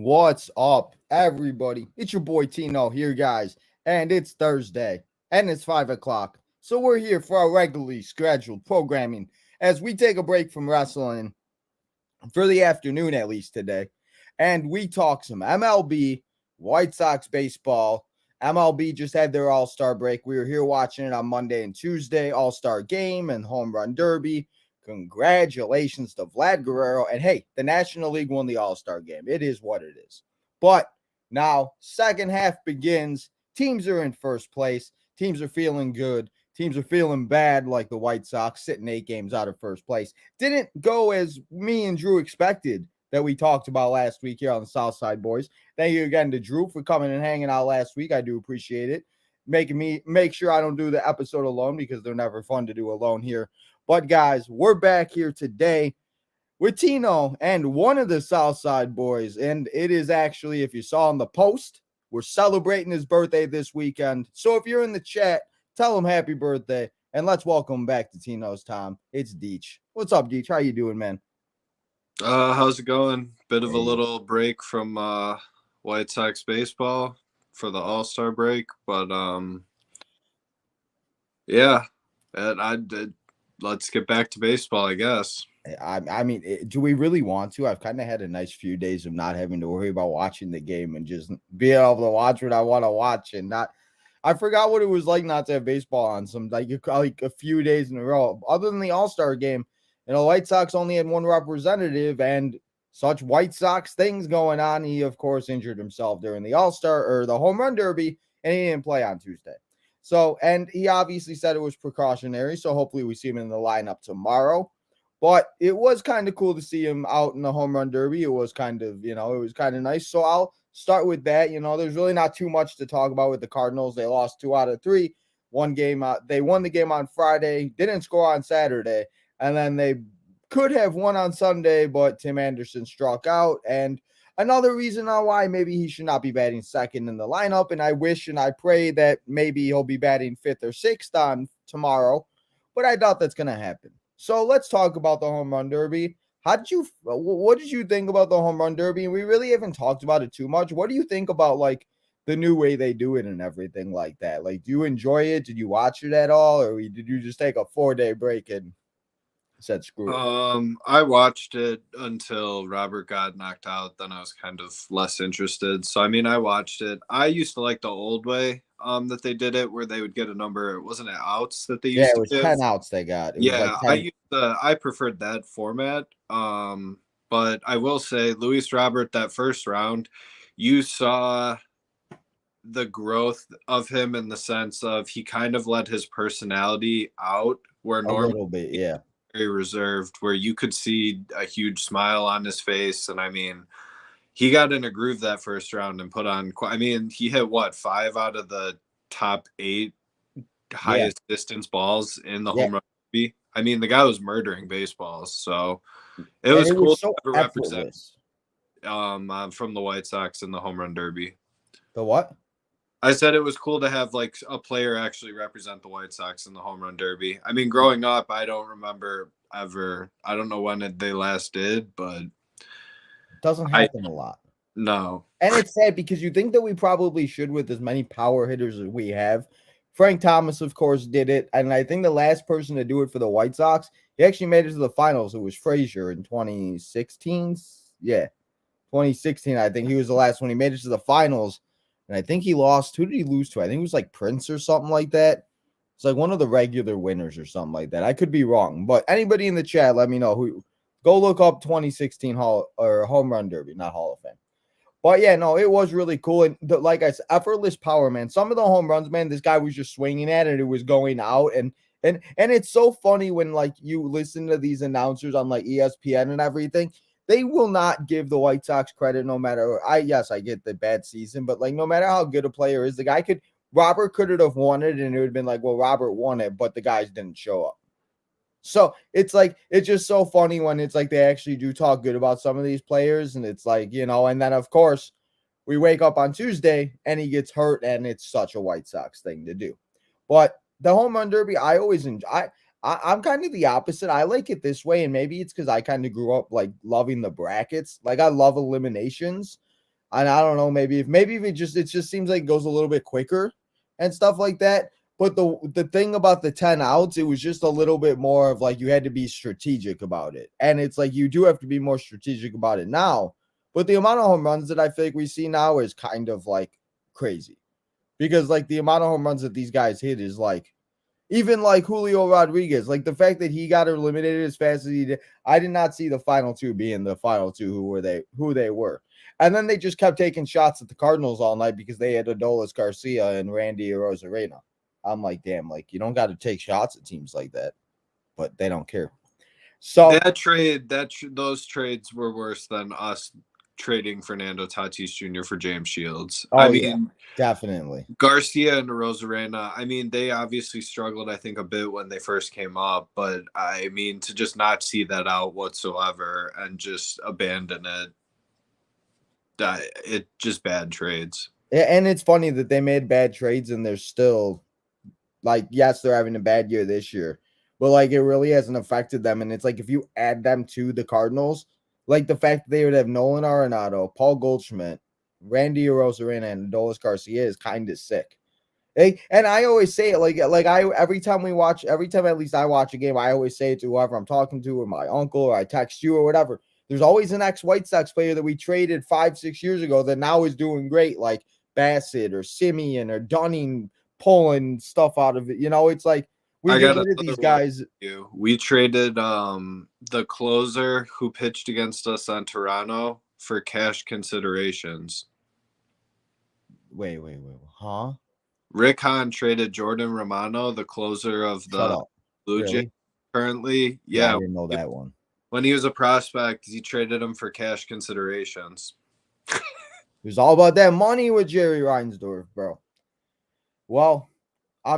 What's up, everybody? It's your boy Tino here, guys, and it's Thursday, and it's 5 o'clock. So we're here for our regularly scheduled programming as we take a break from wrestling for the afternoon, at least today, and we talk some MLB, White Sox baseball. MLB just had their All-Star break. We were here watching it on Monday and Tuesday, All-Star game and Home Run Derby. Congratulations to Vlad Guerrero. And hey, the National League won the All-Star game. It is what it is. But now, second half begins. Teams are in first place. Teams are feeling good. Teams are feeling bad, like the White Sox sitting 8 games out of first place. Didn't go as me and Drew expected that we talked about last week here on the SouthSide Boys. Thank you again to Drew for coming and hanging out last week. I do appreciate it. Making me make sure I don't do the episode alone because they're never fun to do alone here. But guys, we're back here today with Tino and one of the Southside boys. And it is actually, if you saw in the post, we're celebrating his birthday this weekend. So if you're in the chat, tell him happy birthday. And let's welcome back to Tino's time. It's Deech. What's up, Deech? How you doing, man? How's it going? Bit of a little break from White Sox baseball for the All-Star break. But yeah, and I did. Let's get back to baseball, I guess. I mean, do we really want to? I've kind of had a nice few days of not having to worry about watching the game and just being able to watch what I want to watch and not. I forgot what it was like not to have baseball on some like a few days in a row. Other than the All-Star game, White Sox only had one representative and such White Sox things going on. He, of course, injured himself during the All-Star or the Home Run Derby, and he didn't play on Tuesday. So, and he obviously said it was precautionary, so hopefully we see him in the lineup tomorrow. But it was kind of cool to see him out in the Home Run Derby. It was kind of, it was kind of nice. So I'll start with that. There's really not too much to talk about with the Cardinals. They lost 2 out of 3. One game, they won the game on Friday, didn't score on Saturday, and then they could have won on Sunday, but Tim Anderson struck out. And another reason on why maybe he should not be batting second in the lineup. And I wish and I pray that maybe he'll be batting 5th or 6th on tomorrow, but I doubt that's going to happen. So let's talk about the Home Run Derby. What did you think about the Home Run Derby? And we really haven't talked about it too much. What do you think about like the new way they do it and everything like that? Like, do you enjoy it? Did you watch it at all? Or did you just take a 4-day break and said screw it? I watched it until Robert got knocked out. Then I was kind of less interested. So, I mean, I watched it. I used to like the old way that they did it where they would get a number. Wasn't it outs that they used to it was give? 10 outs they got. It Yeah, was like 10. I preferred that format. But I will say, Luis Robert, that first round, you saw the growth of him in the sense of he kind of let his personality out where A normally little bit, yeah. very reserved, where you could see a huge smile on his face. And I mean, he got in a groove that first round and put on, I mean, he hit 5 out of the top 8 highest distance balls in the home run derby. I mean, the guy was murdering baseballs. So it was cool so to represent from the White Sox in the home run derby. The what? I said it was cool to have like a player actually represent the White Sox in the home run derby. I mean, growing up, I don't remember ever. I don't know when they last did, but it doesn't happen a lot. No. And it's sad because you think that we probably should with as many power hitters as we have. Frank Thomas, of course, did it. And I think the last person to do it for the White Sox, he actually made it to the finals. It was Frazier in 2016. Yeah, 2016. I think he was the last one. He made it to the finals. And I think he lost. Who did he lose to? I think it was like Prince or something like that. It's like one of the regular winners or something like that. I could be wrong. But anybody in the chat, let me know who. Go look up 2016 Home Run Derby, not Hall of Fame. But yeah, no, it was really cool. And like I said, effortless power, man. Some of the home runs, man, this guy was just swinging at it. It was going out. And it's so funny when like you listen to these announcers on like ESPN and everything. They will not give the White Sox credit no matter. I get the bad season, but like no matter how good a player is, Robert could have won it, and it would have been like, well, Robert won it, but the guys didn't show up. So it's like it's just so funny when it's like they actually do talk good about some of these players, and it's like, and then of course we wake up on Tuesday and he gets hurt, and it's such a White Sox thing to do. But the home run derby, I always enjoy. I'm kind of the opposite. I like it this way, and maybe it's because I kind of grew up like loving the brackets. Like I love eliminations. And I don't know, maybe if it just seems like it goes a little bit quicker and stuff like that. But the thing about the 10 outs, it was just a little bit more of like you had to be strategic about it. And it's like you do have to be more strategic about it now. But the amount of home runs that I feel like we see now is kind of like crazy. Because like the amount of home runs that these guys hit is like even like Julio Rodriguez, like the fact that he got eliminated as fast as he did, I did not see the final two being the final two who they were. And then they just kept taking shots at the Cardinals all night because they had Adolis Garcia and Randy Arozarena. I'm like, damn, like you don't got to take shots at teams like that, but they don't care. So those trades were worse than us trading Fernando Tatis Jr. for James Shields. I mean, definitely. Garcia and Rosarena, I mean, they obviously struggled, I think, a bit when they first came up, but I mean, to just not see that out whatsoever and just abandon it just bad trades. And it's funny that they made bad trades and they're still like, yes, they're having a bad year this year, but like it really hasn't affected them. And it's like if you add them to the Cardinals, like the fact that they would have Nolan Arenado, Paul Goldschmidt, Randy Arozarena, and Adolis Garcia is kind of sick. And I always say it like I every time at least I watch a game, I always say it to whoever I'm talking to, or my uncle, or I text you, or whatever. There's always an ex-White Sox player that we traded 5-6 years ago that now is doing great, like Bassett or Simeon or Dunning pulling stuff out of it. You know, it's like we get rid of these guys. We traded the closer who pitched against us on Toronto for cash considerations. Wait. Huh? Rick Hahn traded Jordan Romano, the closer of the Blue Jays currently. Yeah, I didn't know that one. When he was a prospect, he traded him for cash considerations. It was all about that money with Jerry Reinsdorf, bro. Well, I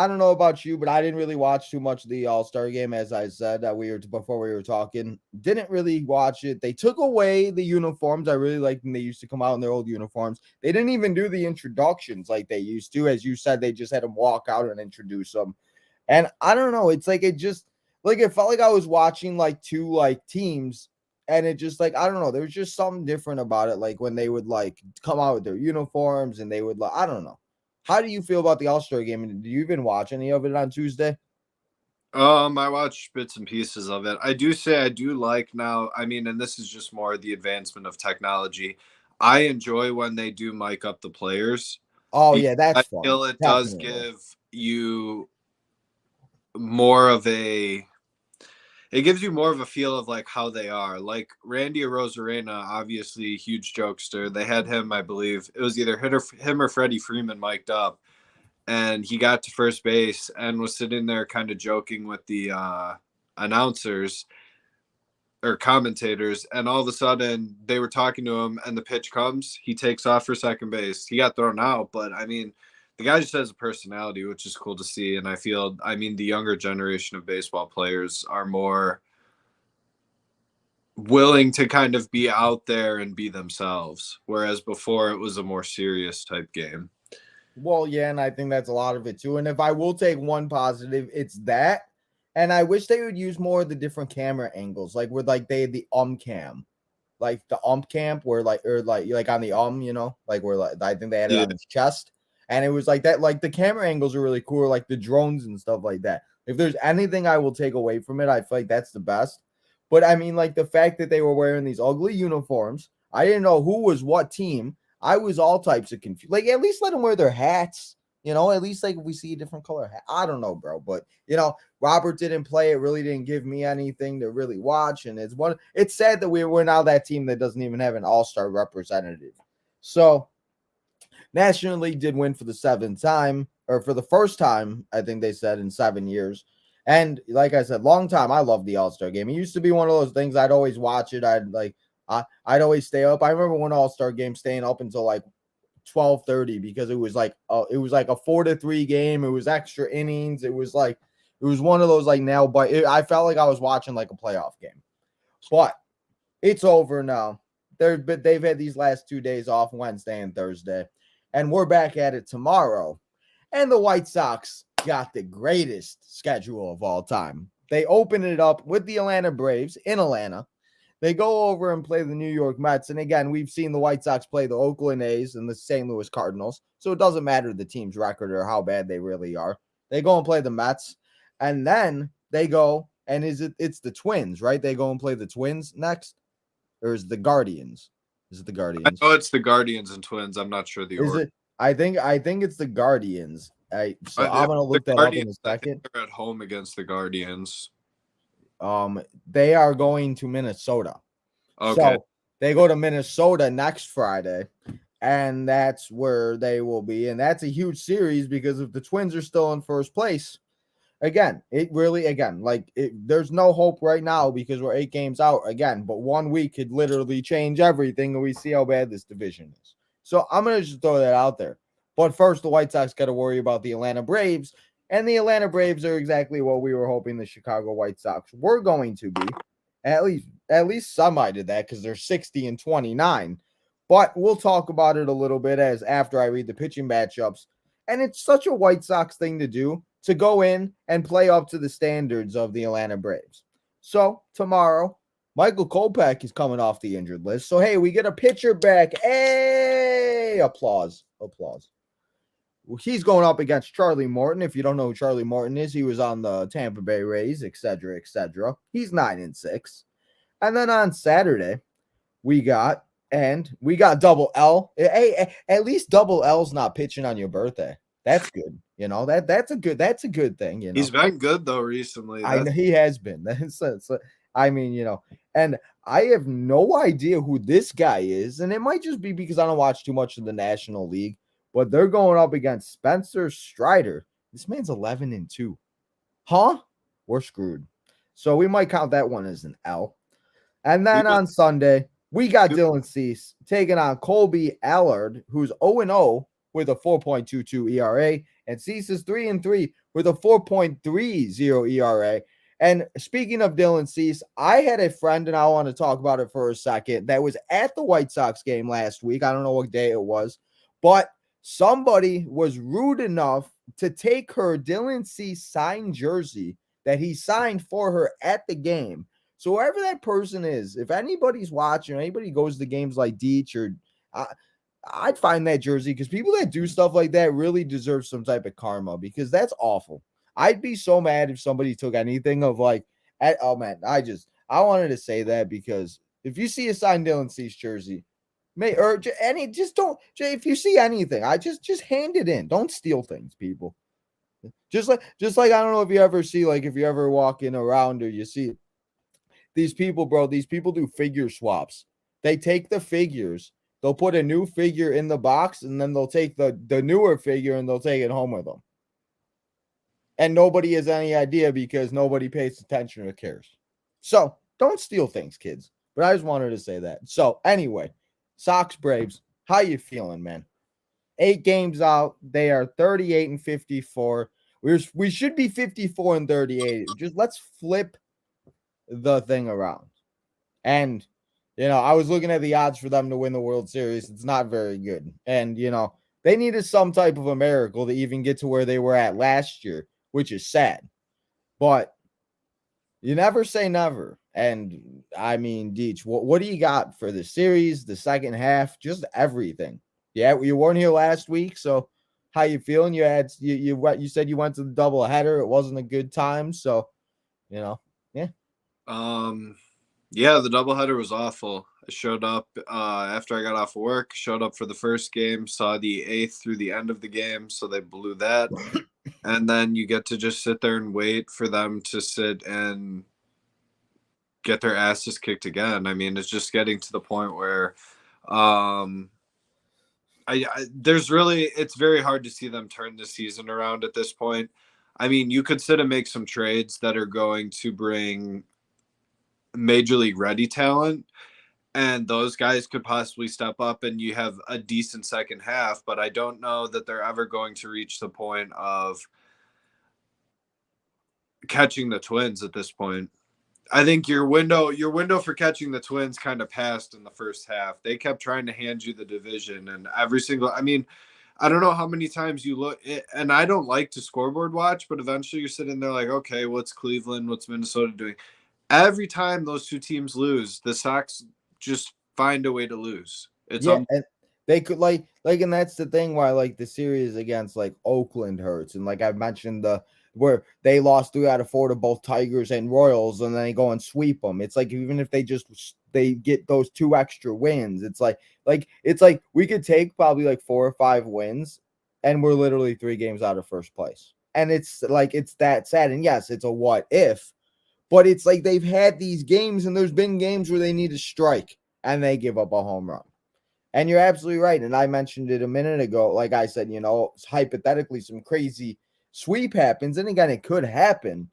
don't know about you, but I didn't really watch too much of the All-Star game, as I said before we were talking. Didn't really watch it. They took away the uniforms. I really liked when they used to come out in their old uniforms. They didn't even do the introductions like they used to. As you said, they just had them walk out and introduce them. And I don't know. It's like it felt like I was watching like two like teams, and it just like I don't know. There was just something different about it. Like when they would like come out with their uniforms and they would like I don't know. How do you feel about the All-Star game? And did you even watch any of it on Tuesday? I watched bits and pieces of it. I do like now, I mean, and this is just more the advancement of technology. I enjoy when they do mic up the players. Oh, yeah, that's fun. I feel it does give you more of a it gives you more of a feel of like how they are. Like Randy Arozarena, obviously a huge jokester. They had him, I believe it was either him or Freddie Freeman mic'd up, and he got to first base and was sitting there kind of joking with the announcers or commentators, and all of a sudden they were talking to him and the pitch comes, he takes off for second base. He got thrown out, but I mean, the guy just has a personality, which is cool to see. And I mean, the younger generation of baseball players are more willing to kind of be out there and be themselves. Whereas before it was a more serious type game. Well, yeah. And I think that's a lot of it too. And if I will take one positive, it's that. And I wish they would use more of the different camera angles, like with like they had the cam, like the camp where like on the you know, like where like I think they had it on his chest. And it was like that, like the camera angles are really cool, like the drones and stuff like that. If there's anything I will take away from it, I feel like that's the best. But I mean, like the fact that they were wearing these ugly uniforms, I didn't know who was what team. I was all types of confused. Like, at least let them wear their hats, you know, at least like if we see a different color hat. I don't know, bro. But, you know, Robert didn't play. It really didn't give me anything to really watch. And it's sad that we're now that team that doesn't even have an all-star representative. So, National League did win for the seventh time, or for the first time, I think they said, in 7 years. And like I said, long time, I love the All-Star game. It used to be one of those things I'd always watch it. I'd always stay up. I remember one All-Star game staying up until like 12:30 because it was like a 4-3 game. It was extra innings. It was one of those like nail bite. I felt like I was watching like a playoff game. But it's over now. They've had these last 2 days off, Wednesday and Thursday. And we're back at it tomorrow. And the White Sox got the greatest schedule of all time. They opened it up with the Atlanta Braves in Atlanta. They go over and play the New York Mets. And again, we've seen the White Sox play the Oakland A's and the St. Louis Cardinals. So it doesn't matter the team's record or how bad they really are. They go and play the Mets. And then they go, and it's the Twins, right? They go and play the Twins next. Or is it the Guardians? Is it the I Guardians? know it's the Guardians and Twins. I'm not sure the Is order. it? I think it's the Guardians. So I'm gonna The look that up in a Guardians, I think second. they're at home against the Guardians. They are going to Minnesota. Okay. So they go to Minnesota next Friday, and that's where they will be. And that's a huge series because if the Twins are still in first place, again, there's no hope right now because we're 8 games out again. But 1 week could literally change everything, and we see how bad this division is. So I'm gonna just throw that out there. But first, the White Sox got to worry about the Atlanta Braves. And the Atlanta Braves are exactly what we were hoping the Chicago White Sox were going to be. At least somebody did that because they're 60-29. But we'll talk about it a little bit as after I read the pitching matchups. And it's such a White Sox thing to do to go in and play up to the standards of the Atlanta Braves. So tomorrow, Michael Kopech is coming off the injured list. So hey, we get a pitcher back. Hey, applause. He's going up against Charlie Morton. If you don't know who Charlie Morton is, he was on the Tampa Bay Rays, etc., etc. He's 9-6. And then on Saturday, we got Double L. Hey, at least Double L's not pitching on your birthday. That's good. That's a good thing. He's been good though recently. I know he has been. And I have no idea who this guy is, and it might just be because I don't watch too much of the National League. But they're going up against Spencer Strider. This man's 11-2. Huh? We're screwed. So we might count that one as an L. And then on Sunday, we got Dylan Cease taking on Colby Allard, who's 0-0 with a 4.22 ERA. And Cease is 3-3 with a 4.30 ERA. And speaking of Dylan Cease, I had a friend, and I want to talk about it for a second, that was at the White Sox game last week. I don't know what day it was, but somebody was rude enough to take her Dylan Cease signed jersey that he signed for her at the game. So whoever that person is, if anybody's watching, anybody goes to games like Deech or I'd find that jersey because people that do stuff like that really deserve some type of karma because that's awful. I'd be so mad if somebody took anything of like, oh man, I wanted to say that because if you see a signed Dylan Cease jersey, if you see anything, I just hand it in. Don't steal things, people. Just like I don't know if you ever see, like if you ever walking around or you see these people, bro, these people do figure swaps. They take the figures, they'll put a new figure in the box, and then they'll take the newer figure and they'll take it home with them. And nobody has any idea because nobody pays attention or cares. So don't steal things, kids. But I just wanted to say that. So anyway, Sox Braves, how you feeling, man? 8 games out. They are 38-54. We should be 54-38. Just let's flip the thing around. And I was looking at the odds for them to win the World Series. It's not very good. And they needed some type of a miracle to even get to where they were at last year, which is sad. But you never say never. And I mean, Deech, what do you got for the series, the second half, just everything? Yeah, you weren't here last week, so how you feeling? You said you went to the doubleheader. It wasn't a good time, so yeah. Yeah, the doubleheader was awful. I showed up after I got off of work. Showed up for the first game, saw the 8th through the end of the game, so they blew that. And then you get to just sit there and wait for them to sit and get their asses kicked again. I mean, it's just getting to the point where it's very hard to see them turn the season around at this point. I mean, you could sit and make some trades that are going to bring major league ready talent, and those guys could possibly step up and you have a decent second half, but I don't know that they're ever going to reach the point of catching the Twins at this point. I think your window for catching the Twins kind of passed in the first half. They kept trying to hand you the division, and I don't know how many times you look, and I don't like to scoreboard watch, but eventually you're sitting there like, okay, what's Cleveland, what's Minnesota doing? Every time those two teams lose, the Sox just find a way to lose. It's Yeah, and they could and that's the thing why like the series against like Oakland hurts, and like I've mentioned where they lost 3 out of 4 to both Tigers and Royals, and then they go and sweep them. It's like even if they get those 2 extra wins, it's like we could take probably like 4 or 5 wins, and we're literally 3 games out of first place, and it's that sad. And yes, it's a what if, but it's like they've had these games, and there's been games where they need to strike, and they give up a home run. And you're absolutely right. And I mentioned it a minute ago. Like I said, hypothetically, some crazy sweep happens. And again, it could happen,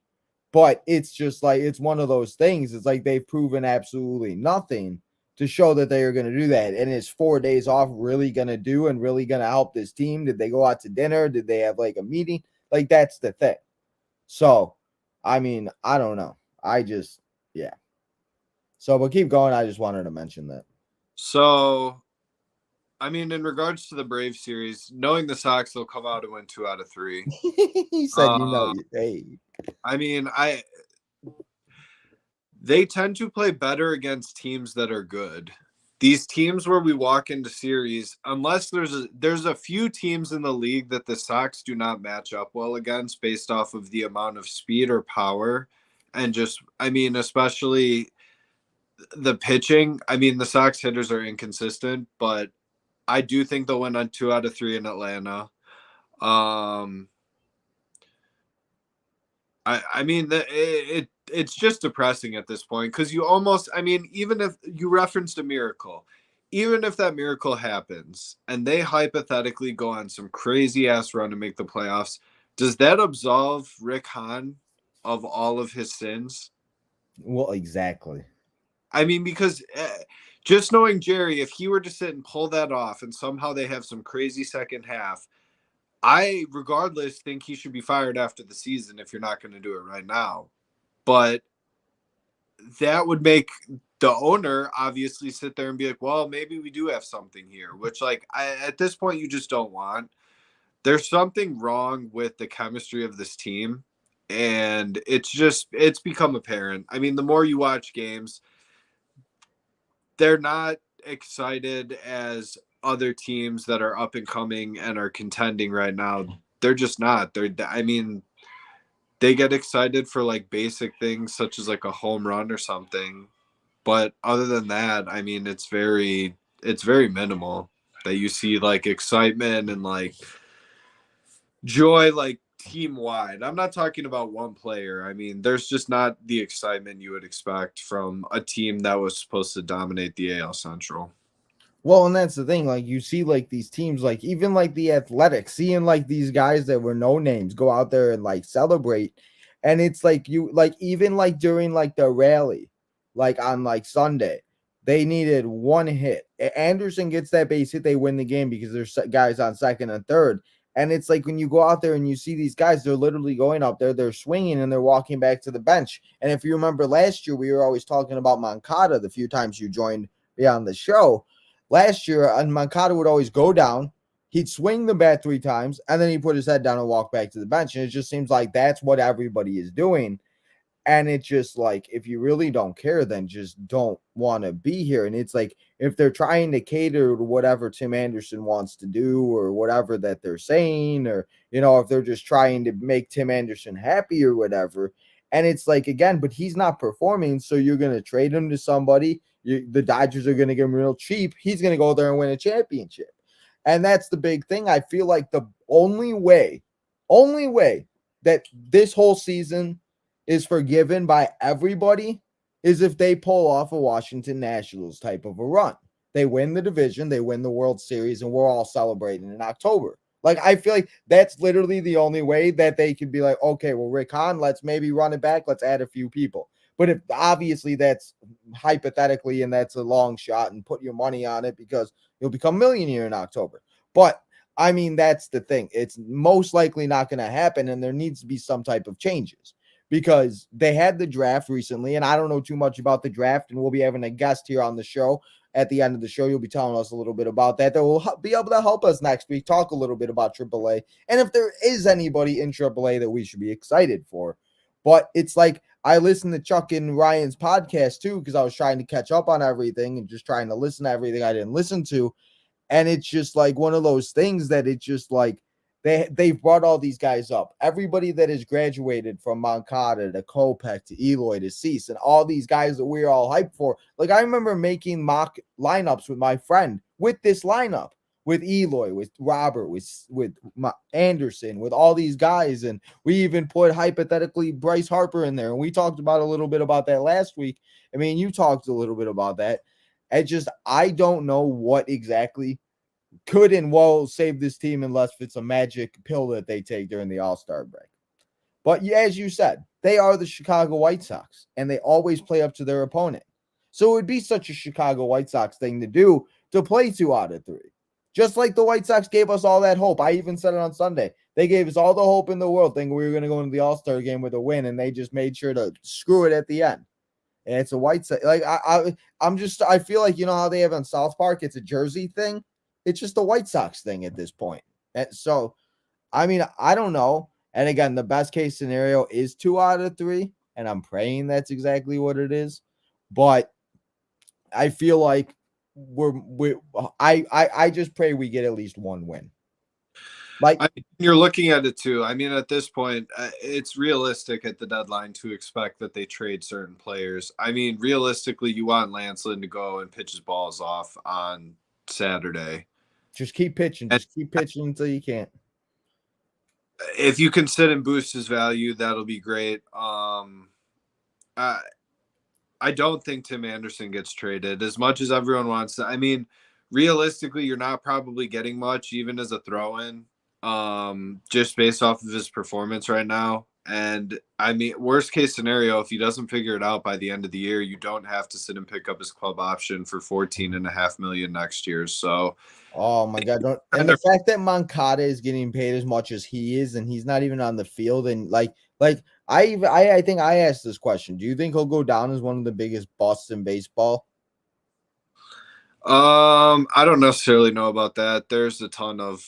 but it's just like it's one of those things. It's like they've proven absolutely nothing to show that they are going to do that. And is 4 days off really going to do and really going to help this team? Did they go out to dinner? Did they have like a meeting? Like that's the thing. So, I mean, I don't know. Yeah. So, but keep going. I just wanted to mention that. So, I mean, in regards to the Brave series, knowing the Sox, they'll come out and win 2 out of 3. He said, hey. I mean, they tend to play better against teams that are good. These teams where we walk into series, unless there's a few teams in the league that the Sox do not match up well against based off of the amount of speed or power, and just, I mean, especially the pitching. I mean, the Sox hitters are inconsistent, but I do think they'll win on 2 out of 3 in Atlanta. I mean, it's just depressing at this point because you almost, I mean, even if you referenced a miracle, even if that miracle happens and they hypothetically go on some crazy ass run to make the playoffs, does that absolve Rick Hahn of all of his sins? Well, exactly. I mean, because just knowing Jerry, if he were to sit and pull that off and somehow they have some crazy second half, I, regardless, think he should be fired after the season if you're not going to do it right now. But that would make the owner obviously sit there and be like, well, maybe we do have something here, which, like, at this point, you just don't want. There's something wrong with the chemistry of this team. And it's become apparent. I mean, the more you watch games, they're not excited as other teams that are up and coming and are contending right now. They're just not. I mean, they get excited for like basic things such as like a home run or something. But other than that, I mean, it's very minimal that you see like excitement and like joy, like team wide. I'm not talking about one player. I mean, there's just not the excitement you would expect from a team that was supposed to dominate the AL Central. Well, and that's the thing. Like you see, like these teams, like even like the Athletics, seeing like these guys that were no names go out there and like celebrate, and it's like you like even like during like the rally, like on like Sunday, they needed 1 hit. Anderson gets that base hit, they win the game because there's guys on second and third. And it's like when you go out there and you see these guys, they're literally going up there, they're swinging and they're walking back to the bench. And if you remember last year, we were always talking about Moncada the few times you joined me on the show. Last year, and Moncada would always go down. He'd swing the bat 3 times, and then he'd put his head down and walk back to the bench. And it just seems like that's what everybody is doing. And it's just like, if you really don't care, then just don't want to be here. And it's like, if they're trying to cater to whatever Tim Anderson wants to do or whatever that they're saying, or, if they're just trying to make Tim Anderson happy or whatever. And it's like, again, but he's not performing. So you're going to trade him to somebody. The Dodgers are going to get him real cheap. He's going to go there and win a championship. And that's the big thing. I feel like the only way that this whole season is forgiven by everybody is if they pull off a Washington Nationals type of a run. They win the division, they win the World Series, and we're all celebrating in October. Like, I feel like that's literally the only way that they could be like, okay, well, Rick Hahn, let's maybe run it back. Let's add a few people. But if obviously that's hypothetically and that's a long shot and put your money on it because you'll become millionaire in October. But I mean, that's the thing. It's most likely not going to happen, and there needs to be some type of changes because they had the draft recently, and I don't know too much about the draft, and we'll be having a guest here on the show. At the end of the show, you'll be telling us a little bit about that. That will be able to help us next week talk a little bit about AAA, and if there is anybody in AAA that we should be excited for. But it's like I listened to Chuck and Ryan's podcast too because I was trying to catch up on everything and just trying to listen to everything I didn't listen to. And it's just like one of those things that it's just like they've brought all these guys up. Everybody that has graduated from Moncada to Kopech to Eloy to Cease and all these guys that we're all hyped for. Like I remember making mock lineups with my friend with this lineup. With Eloy, with Robert, with Anderson, with all these guys, and we even put hypothetically Bryce Harper in there, and we talked about a little bit about that last week. I mean, you talked a little bit about that. I don't know what exactly could and will save this team unless it's a magic pill that they take during the All-Star break. But as you said, they are the Chicago White Sox, and they always play up to their opponent. So it would be such a Chicago White Sox thing to do to play 2 out of 3. Just like the White Sox gave us all that hope. I even said it on Sunday. They gave us all the hope in the world, thinking we were going to go into the All-Star game with a win, and they just made sure to screw it at the end. And it's a White Sox. Like I feel like you know how they have on South Park. It's a Jersey thing. It's just a White Sox thing at this point. And so, I mean, I don't know. And again, the best case scenario is 2 out of 3, and I'm praying that's exactly what it is. But I feel like I just pray we get at least 1 win. Like you're looking at it too. I mean, at this point, it's realistic at the deadline to expect that they trade certain players. I mean, realistically, you want Lance Lynn to go and pitch his balls off on Saturday. Just keep pitching. Just keep pitching until you can't. If you can sit and boost his value, that'll be great. I don't think Tim Anderson gets traded as much as everyone wants to. I mean, realistically, you're not probably getting much even as a throw-in, just based off of his performance right now. And I mean, worst case scenario, if he doesn't figure it out by the end of the year, you don't have to sit and pick up his club option for $14.5 million next year. So, oh my God. And the fact that Moncada is getting paid as much as he is, and he's not even on the field. And like I think I asked this question. Do you think he'll go down as one of the biggest busts in baseball? I don't necessarily know about that. There's a ton of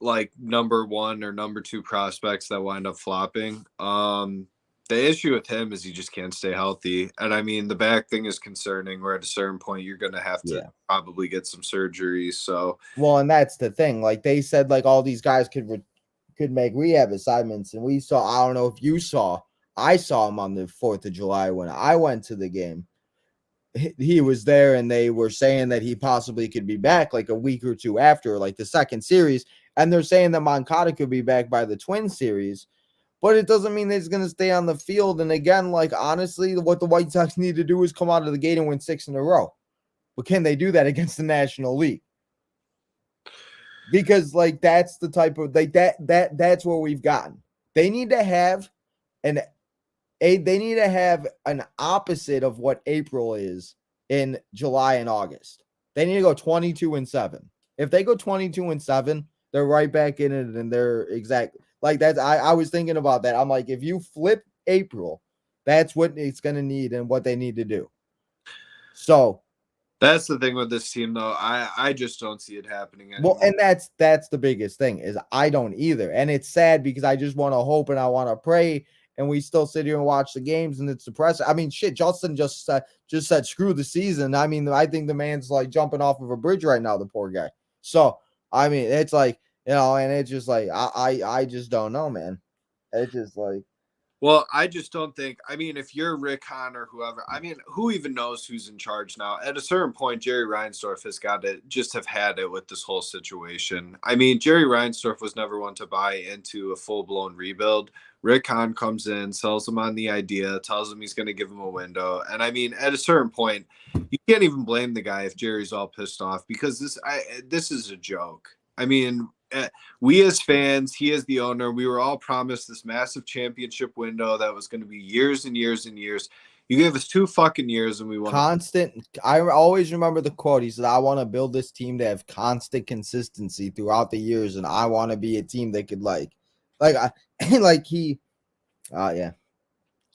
like number 1 or number 2 prospects that wind up flopping. The issue with him is he just can't stay healthy. And I mean, the back thing is concerning where at a certain point you're going to have to probably get some surgery. So, well, and that's the thing. Like they said, like all these guys could make rehab assignments. And we saw, I don't know if you saw, I saw him on the 4th of July when I went to the game. He was there and they were saying that he possibly could be back like a week or 2 after, like the second series. And they're saying that Moncada could be back by the Twin series, but it doesn't mean that he's going to stay on the field. And again, like honestly, what the White Sox need to do is come out of the gate and win 6 in a row. But can they do that against the National League? Because like that's the type of like that's where we've gotten. They need to have an opposite of what April is in July and August. They need to go 22-7. If they go 22-7, they're right back in it, and they're exact like that's. I was thinking about that. I'm like, if you flip April, that's what it's going to need and what they need to do. So that's the thing with this team, though. I just don't see it happening anymore. Well, and that's the biggest thing is I don't either, and it's sad because I just want to hope and I want to pray, and we still sit here and watch the games, and it's depressing. I mean, shit, Justin just said screw the season. I mean, I think the man's like jumping off of a bridge right now, the poor guy. So I mean, it's like and it's just like I just don't know, man. It's just like. Well, I just don't think. I mean, if you're Rick Hahn or whoever, I mean, who even knows who's in charge now? At a certain point, Jerry Reinsdorf has got to just have had it with this whole situation. I mean, Jerry Reinsdorf was never one to buy into a full-blown rebuild. Rick Hahn comes in, sells him on the idea, tells him he's going to give him a window. And I mean, at a certain point, you can't even blame the guy if Jerry's all pissed off because this is a joke. I mean, we as fans, he as the owner, we were all promised this massive championship window that was going to be years and years and years. You gave us 2 fucking years and we won. Constant. I always remember the quote. He said, I want to build this team to have constant consistency throughout the years. And I want to be a team that could yeah.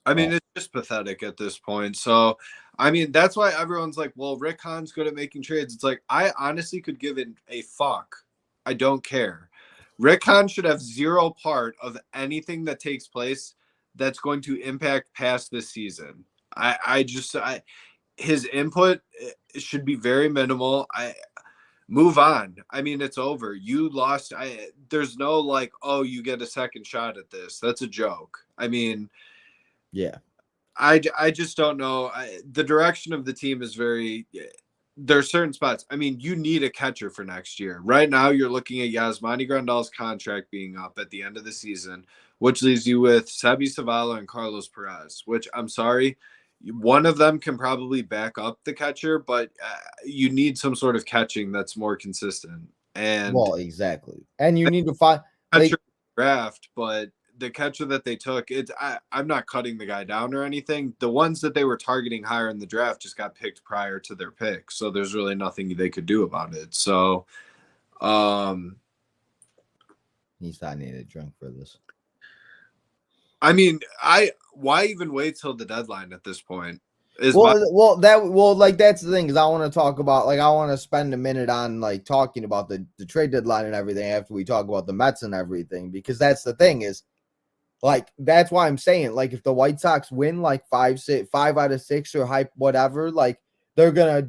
I mean, it's just pathetic at this point. So, I mean, that's why everyone's like, well, Rick Hahn's good at making trades. It's like, I honestly could give it a fuck. I don't care. Rick Hahn should have zero part of anything that takes place that's going to impact past this season. His input should be very minimal. Move on. I mean, it's over. You lost. There's no like, oh, you get a second shot at this. That's a joke. I mean, yeah. I just don't know. The direction of the team is very. There are certain spots. I mean, you need a catcher for next year. Right now, you're looking at Yasmani Grandal's contract being up at the end of the season, which leaves you with Sebi Savala and Carlos Perez, which I'm sorry, one of them can probably back up the catcher, but you need some sort of catching that's more consistent. And well, exactly. And you need to find like catcher draft, but the catcher that they took, I'm not cutting the guy down or anything. The ones that they were targeting higher in the draft just got picked prior to their pick, so there's really nothing they could do about it. So, he's not needing a drink for this. I mean, why even wait till the deadline at this point? That's the thing, because I want to talk about, like, I want to spend a minute on like talking about the trade deadline and everything after we talk about the Mets and everything, because that's the thing is, like, that's why I'm saying, like, if the White Sox win like 5 out of 6 or hype whatever, like, they're gonna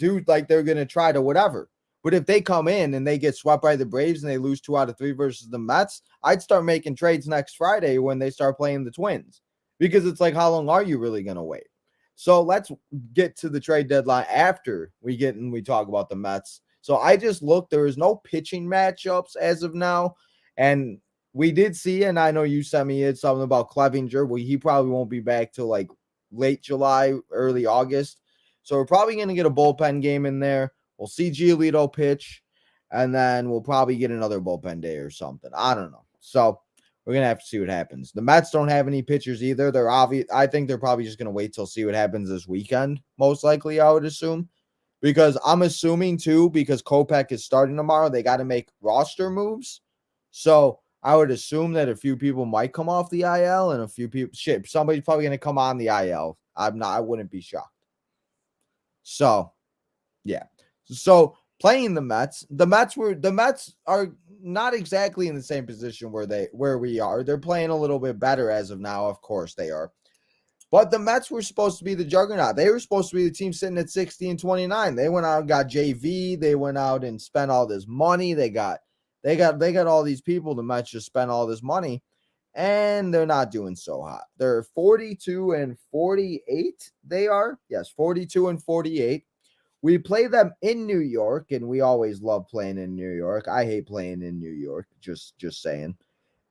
try to whatever. But if they come in and they get swept by the Braves and they lose 2 out of 3 versus the Mets, I'd start making trades next Friday when they start playing the Twins, because it's like, how long are you really gonna wait? So let's get to the trade deadline after we talk about the Mets. So I just looked, there is no pitching matchups as of now, and we did see, and I know you sent me something about Clevinger. Well, he probably won't be back till like late July, early August. So we're probably going to get a bullpen game in there. We'll see Giolito pitch, and then we'll probably get another bullpen day or something. I don't know. So we're going to have to see what happens. The Mets don't have any pitchers either. They're obvious. I think they're probably just going to wait till see what happens this weekend, most likely, I would assume. Because I'm assuming, too, because Kopech is starting tomorrow, they got to make roster moves. So I would assume that a few people might come off the IL and a few people, somebody's probably going to come on the IL. I wouldn't be shocked. So, yeah. So playing the Mets are not exactly in the same position where we are. They're playing a little bit better as of now. Of course they are. But the Mets were supposed to be the juggernaut. They were supposed to be the team sitting at 60 and 29. They went out and got JV. They went out and spent all this money. They got all these people. The Mets just spent all this money, and they're not doing so hot. They're 42 and 48. They are, yes, 42 and 48. We play them in New York, and we always love playing in New York. I hate playing in New York, just saying.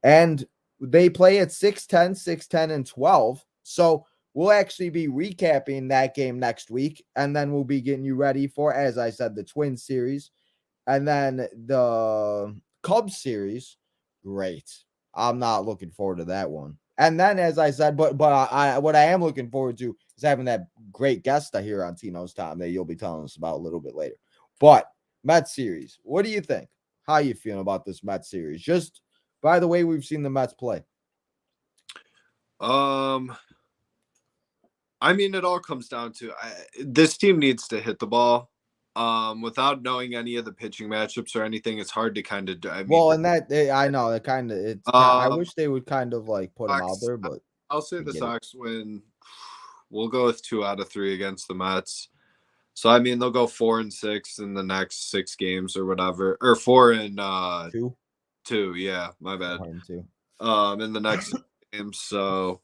And they play at 6-10, 6-10, and 12. So we'll actually be recapping that game next week, and then we'll be getting you ready for, as I said, the Twins series, and then the Cubs series. Great. I'm not looking forward to that one. And then, as I said, but what I am looking forward to is having that great guest I hear on Tino's Time that you'll be telling us about a little bit later. But Mets series, what do you think? How you feeling about this Mets series? Just by the way, we've seen the Mets play. I mean, it all comes down to this team needs to hit the ball. Without knowing any of the pitching matchups or anything, it's hard to kind of. I know that kind of. I wish they would kind of like put them out there, but I'll say the Sox win. We'll go with 2 out of 3 against the Mets. So I mean, they'll go 4-6 in the next 6 games or whatever, or 4 and 2. 2, yeah, my bad. 2. In the next game, so.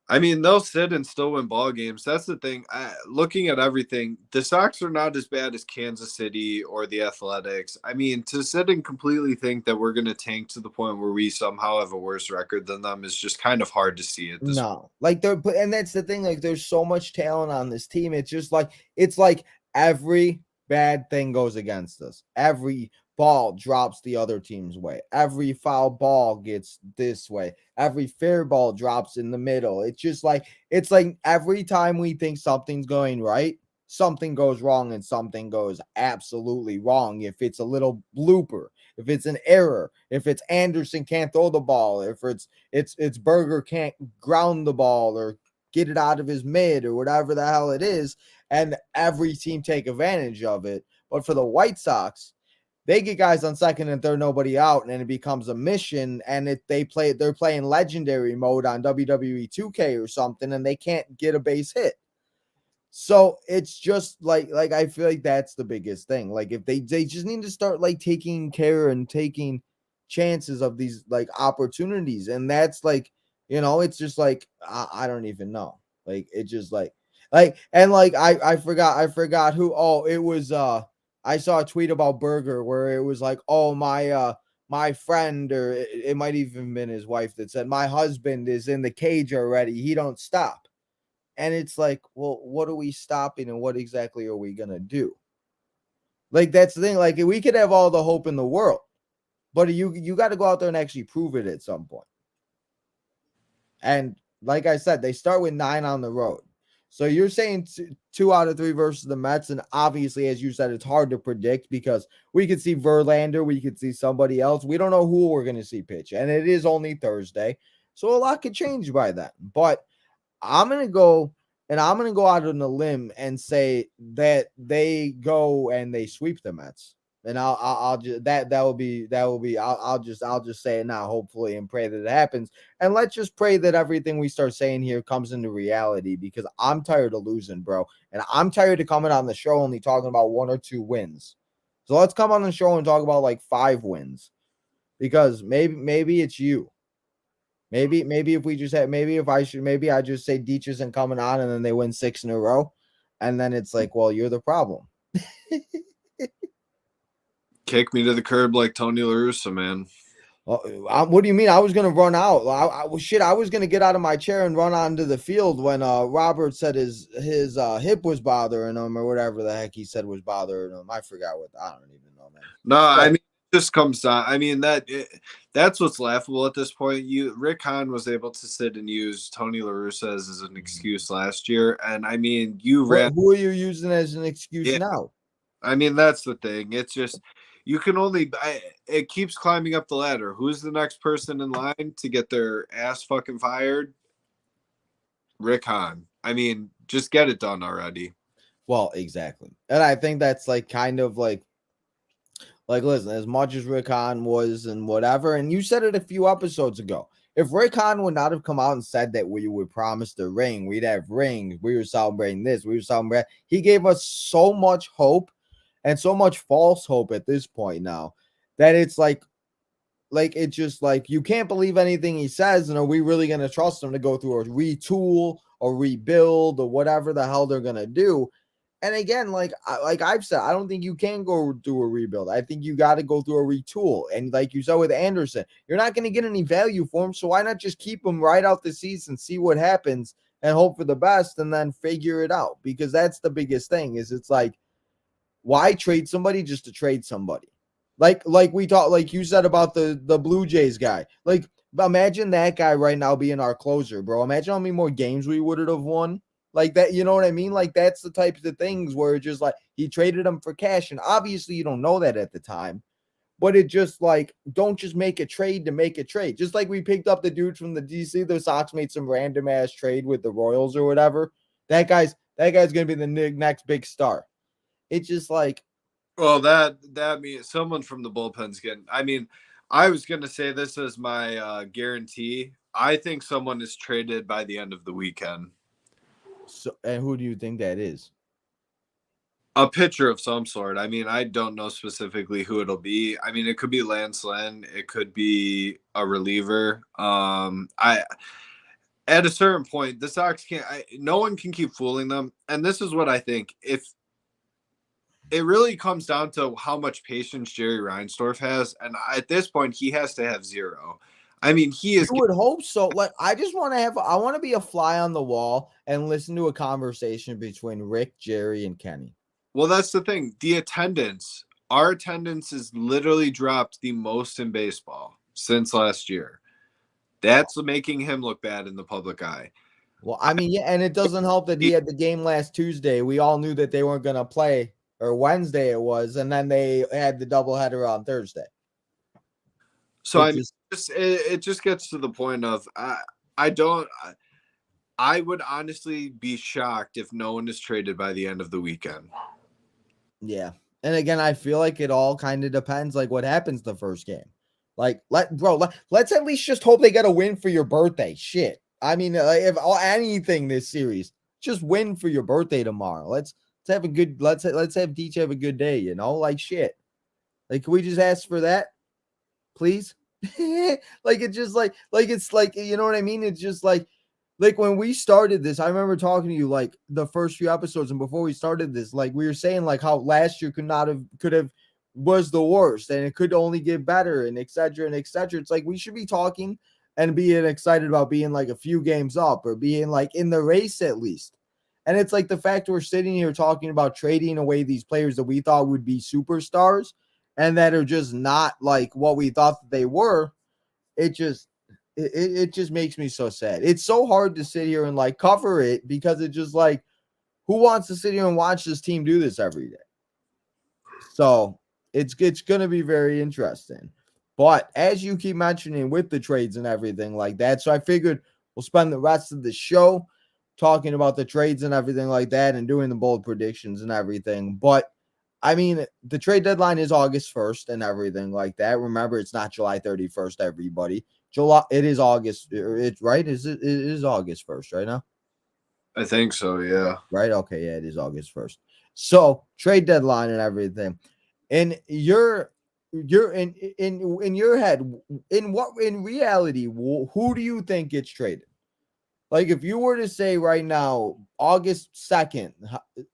I mean, they'll sit and still win ball games. That's the thing. Looking at everything, the Sox are not as bad as Kansas City or the Athletics. I mean, to sit and completely think that we're going to tank to the point where we somehow have a worse record than them is just kind of hard to see at this point. Like and that's the thing. Like, there's so much talent on this team. It's just like every bad thing goes against us. Every ball drops the other team's way. Every foul ball gets this way. Every fair ball drops in the middle. It's like every time we think something's going right, something goes wrong and something goes absolutely wrong. If it's a little blooper, if it's an error, if it's Anderson can't throw the ball, if it's Berger can't ground the ball or get it out of his mid or whatever the hell it is, and every team take advantage of it. But for the White Sox, they get guys on second and third, nobody out, and then it becomes a mission. And they're playing legendary mode on WWE 2K or something, and they can't get a base hit. So it's just like I feel like that's the biggest thing. Like if they just need to start like taking care and taking chances of these like opportunities, and that's like, it's just like I don't even know. Like it just and like I forgot who. Oh, it was I saw a tweet about Burger where it was like, oh, my friend, or it might even been his wife, that said my husband is in the cage already. He don't stop. And it's like, well, what are we stopping, and what exactly are we going to do? Like, that's the thing. Like, we could have all the hope in the world, but you got to go out there and actually prove it at some point. And like I said, they start with 9 on the road. So you're saying 2 out of 3 versus the Mets. And obviously, as you said, it's hard to predict because we could see Verlander, we could see somebody else. We don't know who we're going to see pitch. And it is only Thursday. So a lot could change by then. But I'm going to go out on a limb and say that they go and they sweep the Mets. And I'll just I'll just say it now, hopefully, and pray that it happens. And let's just pray that everything we start saying here comes into reality, because I'm tired of losing, bro. And I'm tired of coming on the show only talking about 1 or 2 wins. So let's come on the show and talk about like 5 wins, because maybe it's you. Maybe if we just had, maybe I just say Deech isn't coming on, and then they win 6 in a row. And then it's like, well, you're the problem. Kick me to the curb like Tony La Russa, man. What do you mean? I was going to run out. I was going to get out of my chair and run onto the field when Robert said his hip was bothering him, or whatever the heck he said was bothering him. I forgot what. I don't even know, man. No, I mean, it just comes down. I mean, that's what's laughable at this point. Rick Hahn was able to sit and use Tony La Russa as an excuse last year, and I mean, who are you using as an excuse now? I mean, that's the thing. It's just you can only it keeps climbing up the ladder. Who's the next person in line to get their ass fucking fired? Rick Hahn. I mean, just get it done already. Well, exactly. And I think that's like kind of like listen, as much as Rick Hahn was and whatever, and you said it a few episodes ago, if Rick Hahn would not have come out and said that we would promise the ring, we'd have rings, we were celebrating this, we were celebrating, he gave us so much hope and so much false hope at this point now that it's like it's just like you can't believe anything he says. And are we really going to trust him to go through a retool or rebuild or whatever the hell they're going to do? And again, like I've said, I don't think you can go through a rebuild. I think you got to go through a retool. And like you said with Anderson, you're not going to get any value for him. So why not just keep him right out the season, see what happens, and hope for the best, and then figure it out? Because that's the biggest thing. Is it's like, why trade somebody just to trade somebody? Like we talked, like you said about the Blue Jays guy. Like, imagine that guy right now being our closer, bro. Imagine how many more games we would have won. Like that, you know what I mean? Like, that's the types of things where it's just like he traded him for cash. And obviously you don't know that at the time, but it just like, don't just make a trade to make a trade. Just like we picked up the dude from the DC, the Sox made some random ass trade with the Royals or whatever. That guy's gonna be the next big star. It's just like, well, that means someone from the bullpen's getting. I mean, I was gonna say this as my guarantee. I think someone is traded by the end of the weekend. So, and who do you think that is? A pitcher of some sort. I mean, I don't know specifically who it'll be. I mean, it could be Lance Lynn. It could be a reliever. At a certain point, the Sox can't. No one can keep fooling them. And this is what I think. If it really comes down to how much patience Jerry Reinsdorf has, and at this point, he has to have 0. I mean, he is. You would hope so. Like, I want to be a fly on the wall and listen to a conversation between Rick, Jerry, and Kenny. Well, that's the thing. Our attendance has literally dropped the most in baseball since last year. That's making him look bad in the public eye. Well, I mean, yeah, and it doesn't help that he had the game last Tuesday. We all knew that they weren't going to play, or Wednesday it was, and then they had the doubleheader on Thursday. So it just gets to the point of I would honestly be shocked if no one is traded by the end of the weekend. Yeah. And again, I feel like it all kind of depends, like what happens the first game. Like, let's at least just hope they get a win for your birthday. Shit. I mean, if anything this series, just win for your birthday tomorrow. Let's have a good let's have DJ have a good day. Like shit. Like, can we just ask for that, please? Like it's just like it's like you know what I mean. It's just like when we started this, I remember talking to you like the first few episodes, and before we started this, like we were saying like how last year could have was the worst, and it could only get better, and et cetera and et cetera. It's like we should be talking and being excited about being like a few games up or being like in the race at least. And it's like the fact we're sitting here talking about trading away these players that we thought would be superstars and that are just not like what we thought that they were. It just it just makes me so sad. It's so hard to sit here and like cover it because it's just like who wants to sit here and watch this team do this every day? So it's going to be very interesting. But as you keep mentioning with the trades and everything like that, so I figured we'll spend the rest of the show talking about the trades and everything like that and doing the bold predictions and everything. But I mean, the trade deadline is August 1st and everything like that. Remember, it's not July 31st, everybody. It is August. It's right. It is August 1st right now? I think so, yeah. Right? Okay, yeah, it is August 1st. So trade deadline and everything. And you're in your head, in reality, who do you think gets traded? Like if you were to say right now, August 2nd,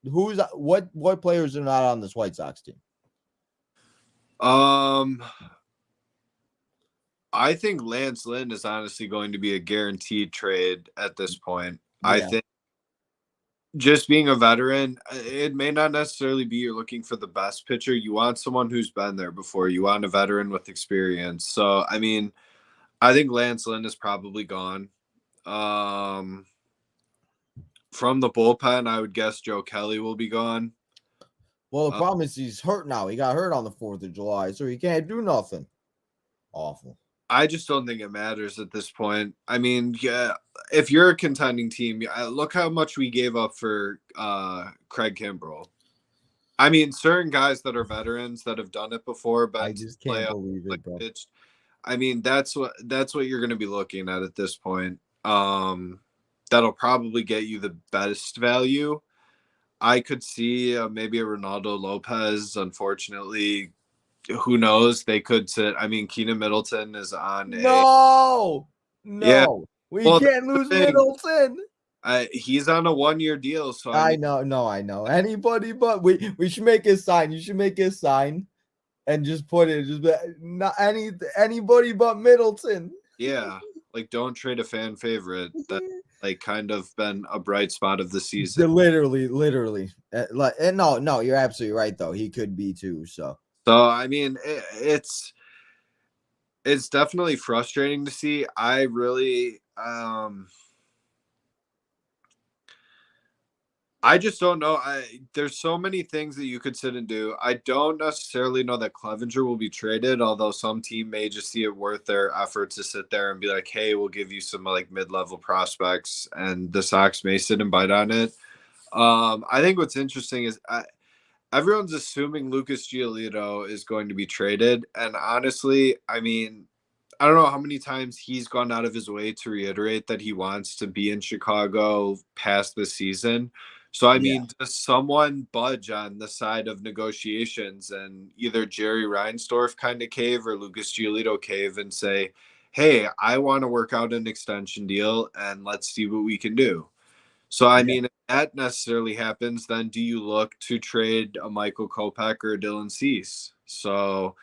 what players are not on this White Sox team? I think Lance Lynn is honestly going to be a guaranteed trade at this point. Yeah. I think just being a veteran, it may not necessarily be you're looking for the best pitcher. You want someone who's been there before. You want a veteran with experience. So, I mean, I think Lance Lynn is probably gone. From the bullpen, I would guess Joe Kelly will be gone. Well, the problem is he's hurt now. He got hurt on the 4th of July, so he can't do nothing. Awful. I just don't think it matters at this point. I mean, yeah, if you're a contending team, look how much we gave up for Craig Kimbrell. I mean, certain guys that are veterans that have done it before, but I just can't believe it, bro. I mean, that's what you're going to be looking at this point. That'll probably get you the best value. I could see maybe a Ronaldo Lopez. Unfortunately, who knows? They could sit. I mean, Keenan Middleton is on No. Yeah. We can't lose Middleton. He's on a 1-year deal. So I know. Anybody but we should make a sign. You should make a sign and just put it not anybody but Middleton. Yeah. Like, don't trade a fan favorite. That like kind of been a bright spot of the season. Literally. No, you're absolutely right though. He could be too. So I mean, it's definitely frustrating to see. I really I just don't know. There's so many things that you could sit and do. I don't necessarily know that Clevenger will be traded, although some team may just see it worth their effort to sit there and be like, hey, we'll give you some like mid-level prospects, and the Sox may sit and bite on it. I think what's interesting is everyone's assuming Lucas Giolito is going to be traded. And honestly, I mean, I don't know how many times he's gone out of his way to reiterate that he wants to be in Chicago past this season. So, I mean, does someone budge on the side of negotiations and either Jerry Reinsdorf kind of cave or Lucas Giolito cave and say, hey, I want to work out an extension deal and let's see what we can do. So, I mean, if that necessarily happens, then do you look to trade a Michael Kopech or a Dylan Cease? So,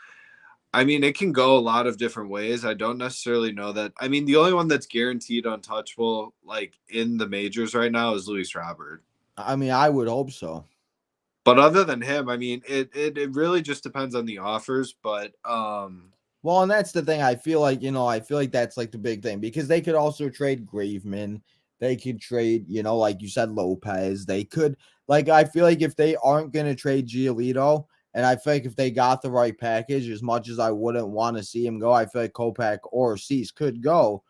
I mean, it can go a lot of different ways. I don't necessarily know that. I mean, the only one that's guaranteed untouchable, like in the majors right now, is Luis Robert. I mean, I would hope so. But other than him, I mean, it really just depends on the offers. But well, and that's the thing. I feel like that's like the big thing because they could also trade Graveman. They could trade, like you said, Lopez. They could, like, I feel like if they aren't going to trade Giolito, and I feel like if they got the right package, as much as I wouldn't want to see him go, I feel like Kopech or Cease could go.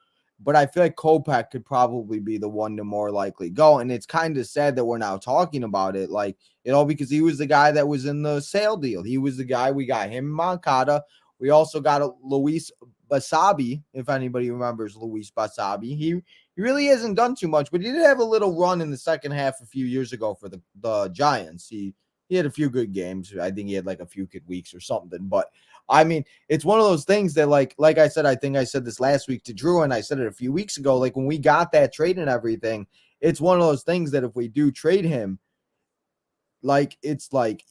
but I feel like Kopech could probably be the one to more likely go. And it's kind of sad that we're now talking about it, like, because he was the guy that was in the sale deal. He was the guy. We got him in Moncada. We also got a Luis Basabi, if anybody remembers Luis Basabi. He really hasn't done too much, but he did have a little run in the second half a few years ago for the Giants. He had a few good games. I think he had like a few good weeks or something. But I mean, it's one of those things that like I said, I think I said this last week to Drew, and I said it a few weeks ago. Like when we got that trade and everything, it's one of those things that if we do trade him, like it's like,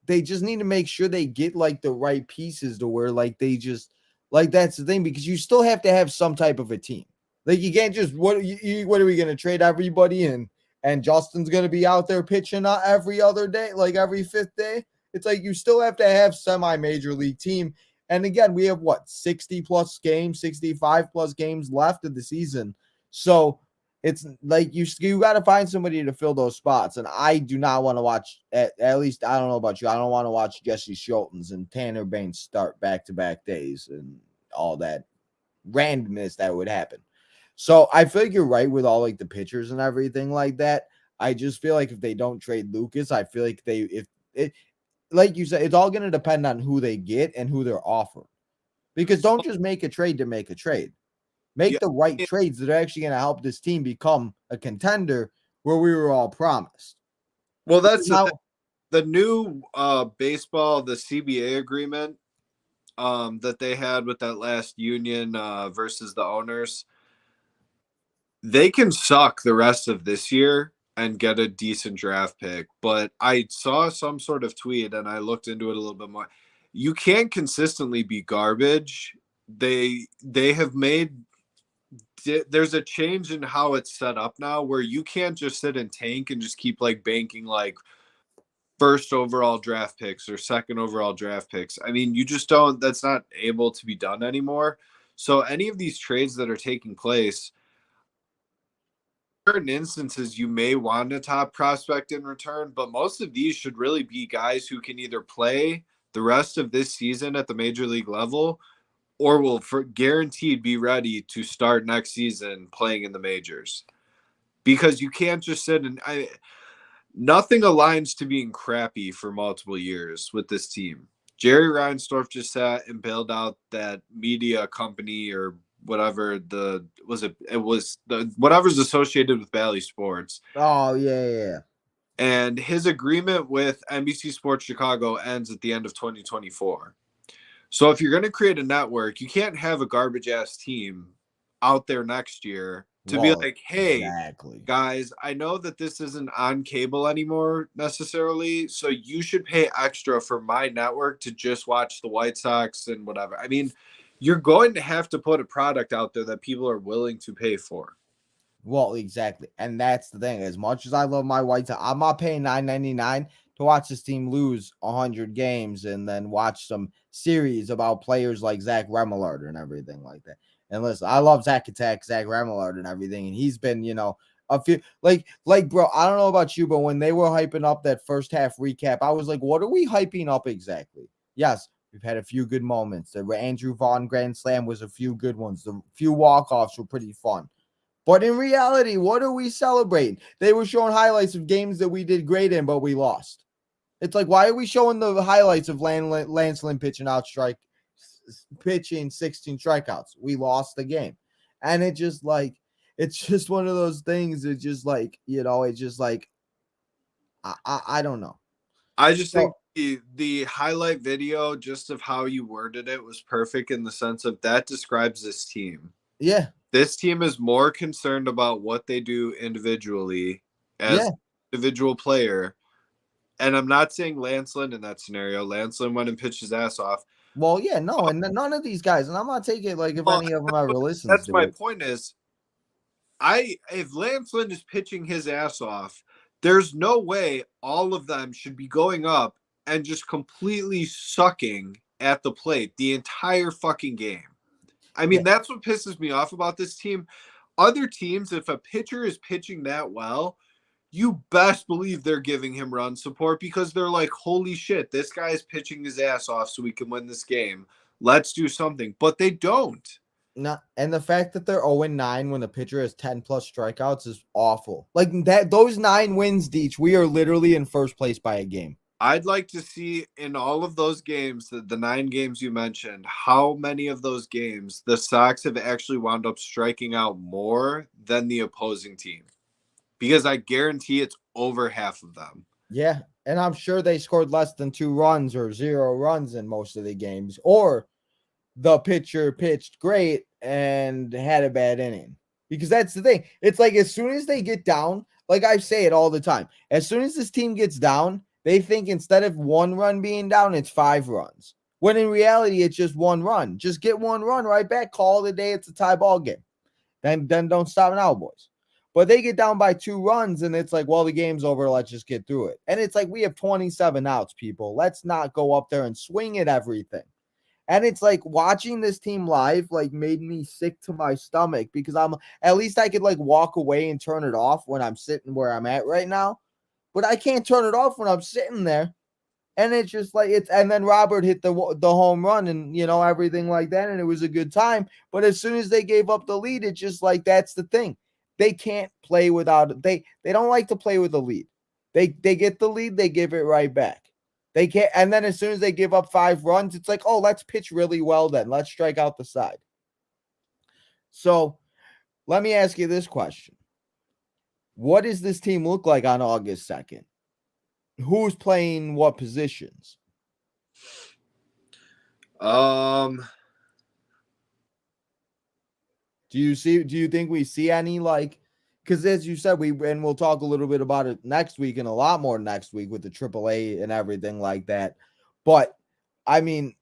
they just need to make sure they get like the right pieces to where like they just like that's the thing, because you still have to have some type of a team. Like you can't just what are we going to trade everybody and Justin's going to be out there pitching every other day, like every fifth day. It's like you still have to have semi-major league team. And again, we have 60 plus games, 65 plus games left of the season. So it's like you got to find somebody to fill those spots. And I do not want to watch, at least I don't know about you, I don't want to watch Jesse Schultens and Tanner Baines start back-to-back days and all that randomness that would happen. So I feel like you're right with all like the pitchers and everything like that. I just feel like if they don't trade Lucas, I feel like like you said, it's all going to depend on who they get and who they're offered. Because don't just make a trade to make a trade. Make the right trades that are actually going to help this team become a contender where we were all promised. Well, that's the new baseball, the CBA agreement that they had with that last union versus the owners. They can suck the rest of this year and get a decent draft pick. But I saw some sort of tweet and I looked into it a little bit more. You can't consistently be garbage. They have made there's a change in how it's set up now where you can't just sit and tank and just keep like banking like first overall draft picks or second overall draft picks. I mean, you just don't, that's not able to be done anymore. So any of these trades that are taking place, certain instances you may want a top prospect in return, but most of these should really be guys who can either play the rest of this season at the major league level or will guaranteed be ready to start next season playing in the majors. Because you can't just sit and nothing aligns to being crappy for multiple years with this team. Jerry Reinsdorf just sat and bailed out that media company or whatever whatever's associated with Bally Sports. Oh, yeah. And his agreement with NBC Sports Chicago ends at the end of 2024. So if you're going to create a network, you can't have a garbage ass team out there next year to be like, hey, guys, I know that this isn't on cable anymore necessarily, so you should pay extra for my network to just watch the White Sox and whatever. I mean, you're going to have to put a product out there that people are willing to pay for. Well, exactly. And that's the thing. As much as I love my White Sox, I'm not paying $9.99 to watch this team lose 100 games and then watch some series about players like Zach Remillard and everything like that. And listen, I love Zach Remillard and everything. And he's been, a few like, bro, I don't know about you, but when they were hyping up that first half recap, I was like, what are we hyping up exactly? Yes, we've had a few good moments. The Andrew Vaughn Grand Slam was a few good ones. The few walk-offs were pretty fun. But in reality, what are we celebrating? They were showing highlights of games that we did great in, but we lost. It's like, why are we showing the highlights of Lance Lynn pitching 16 strikeouts? We lost the game. And it's just one of those things. It's just like, it's just like, I don't know. I just think the highlight video, just of how you worded it, was perfect in the sense of that describes this team. Yeah. This team is more concerned about what they do individually as an individual player. And I'm not saying Lance Lynn in that scenario. Lance Lynn went and pitched his ass off. Well, yeah, no, and none of these guys, and I'm not taking it like if any of them ever listens to it. That's my point is, if Lance Lynn is pitching his ass off, there's no way all of them should be going up and just completely sucking at the plate the entire fucking game. I mean, that's what pisses me off about this team. Other teams, if a pitcher is pitching that well, you best believe they're giving him run support because they're like, holy shit, this guy is pitching his ass off so we can win this game. Let's do something. But they don't. No, and the fact that they're 0-9 when the pitcher has 10 plus strikeouts is awful. Like that, those 9 wins, Deech, we are literally in first place by a game. I'd like to see in all of those games, the 9 games you mentioned, how many of those games the Sox have actually wound up striking out more than the opposing team. Because I guarantee it's over half of them. Yeah, and I'm sure they scored less than 2 runs or 0 runs in most of the games, or the pitcher pitched great and had a bad inning. Because that's the thing. It's like as soon as they get down, like I say it all the time, as soon as this team gets down, they think instead of 1 run being down, it's 5 runs. When in reality, it's just 1 run. Just get 1 run right back, call it a day, it's a tie ball game. Then don't stop now, boys. But they get down by 2 runs, and it's like, well, the game's over. Let's just get through it. And it's like, we have 27 outs, people. Let's not go up there and swing at everything. And it's like watching this team live, like made me sick to my stomach because at least I could like walk away and turn it off when I'm sitting where I'm at right now. But I can't turn it off when I'm sitting there. And it's just like and then Robert hit the home run and everything like that, and it was a good time. But as soon as they gave up the lead, it's just like that's the thing. They can't play without it. They don't like to play with a lead. They get the lead, they give it right back. They can't, and then as soon as they give up 5 runs, it's like, oh, let's pitch really well then. Let's strike out the side. So let me ask you this question. What does this team look like on August 2nd? Who's playing what positions? Do you think we see any because as you said, we'll talk a little bit about it next week and a lot more next week with the AAA and everything like that. But I mean,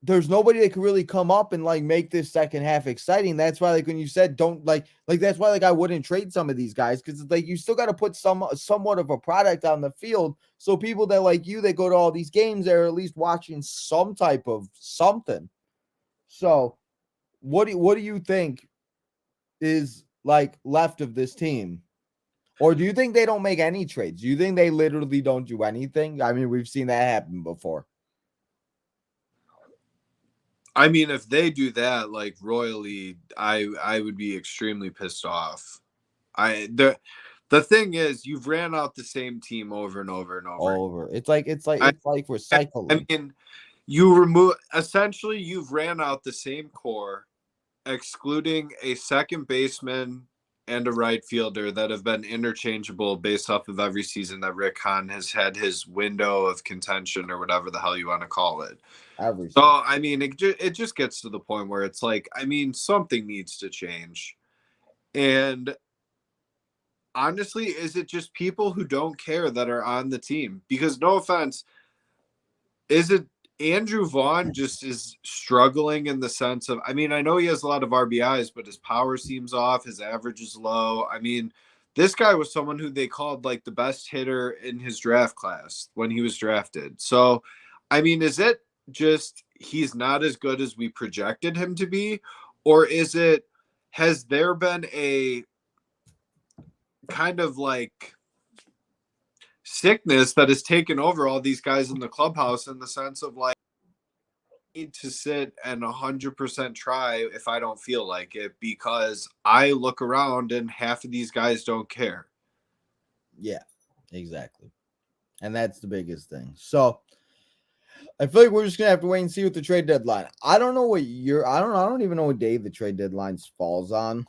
there's nobody that could really come up and make this second half exciting. That's why when you said don't that's why I wouldn't trade some of these guys because you still got to put somewhat of a product on the field. So people that that go to all these games are at least watching some type of something. So what do you think is left of this team? Or do you think they don't make any trades? Do you think they literally don't do anything? I mean, we've seen that happen before. I mean, if they do that royally, I would be extremely pissed off. The thing is, you've ran out the same team over and over and over. It's like recycling. I mean, you've ran out the same core, excluding a second baseman and a right fielder that have been interchangeable based off of every season that Rick Hahn has had his window of contention or whatever the hell you want to call it. So, I mean, it just gets to the point where it's something needs to change. And honestly, is it just people who don't care that are on the team? Because no offense, is it Andrew Vaughn just is struggling in the sense of, I mean, I know he has a lot of RBIs, but his power seems off. His average is low. I mean, this guy was someone who they called the best hitter in his draft class when he was drafted. So, I mean, is it just he's not as good as we projected him to be? Or has there been a kind of sickness that has taken over all these guys in the clubhouse in the sense of need to sit and 100% try if I don't feel like it because I look around and half of these guys don't care. Yeah, exactly. And that's the biggest thing. So I feel like we're just gonna have to wait and see what the trade deadline. I don't know what I don't even know what day the trade deadline falls on.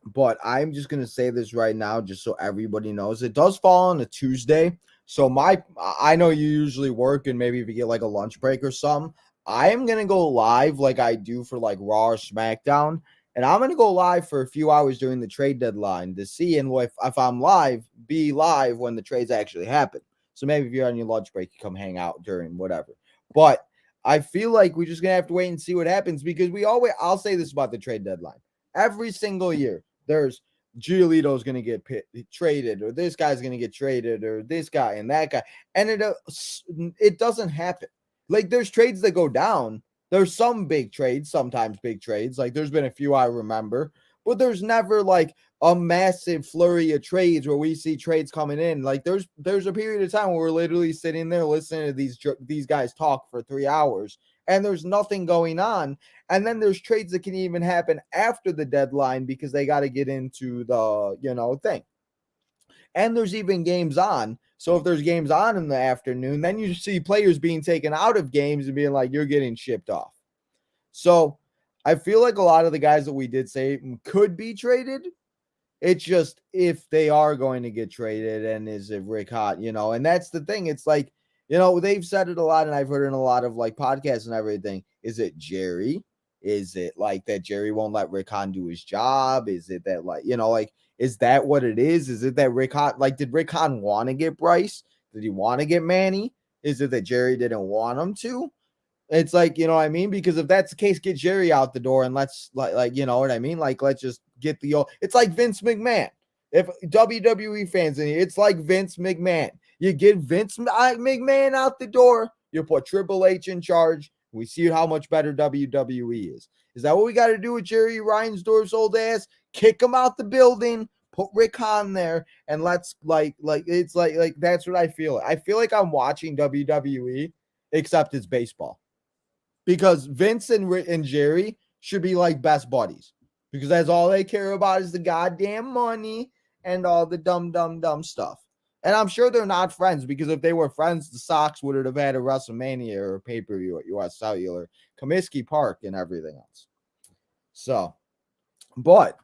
But I'm just going to say this right now, just so everybody knows. It does fall on a Tuesday. So I know you usually work and maybe if you get a lunch break or something, I am going to go live like I do for Raw or SmackDown. And I'm going to go live for a few hours during the trade deadline to see and if I'm be live when the trades actually happen. So maybe if you're on your lunch break, you come hang out during whatever. But I feel like we're just going to have to wait and see what happens because I'll say this about the trade deadline. Every single year, there's Giolito's going to get traded, or this guy's going to get traded, or this guy and that guy. And it doesn't happen. There's trades that go down. There's some big trades, sometimes big trades. There's been a few I remember, but there's never a massive flurry of trades where we see trades coming in. There's a period of time where we're literally sitting there listening to these guys talk for 3 hours. and there's nothing going on. And then there's trades that can even happen after the deadline because they got to get into the, thing. And there's even games on. So if there's games on in the afternoon, then you see players being taken out of games and being like, you're getting shipped off. So I feel like a lot of the guys that we did say could be traded. It's just if they are going to get traded, and is it Rick Hott, and that's the thing. It's like, they've said it a lot, and I've heard it in a lot of like podcasts and everything. Is it Jerry? Is it like that Jerry won't let Rick Hahn do his job? Is it that is that what it is? Is it that Rick Hahn, did Rick Hahn want to get Bryce? Did he want to get Manny? Is it that Jerry didn't want him to? It's like, you know what I mean? Because if that's the case, get Jerry out the door and let's you know what I mean? Let's just get it's like Vince McMahon. If WWE fans in here, it's like Vince McMahon. You get Vince McMahon out the door, you put Triple H in charge. We see how much better WWE is. Is that what we got to do with Jerry Reinsdorf's old ass? Kick him out the building, put Rick Hahn there, and let's it's like that's what I feel. I feel like I'm watching WWE, except it's baseball. Because Vince and Jerry should be like best buddies, because that's all they care about is the goddamn money and all the dumb stuff. And I'm sure they're not friends, because if they were friends, the Sox would have had a WrestleMania or a pay-per-view at US Cellular, Comiskey Park, and everything else. So, but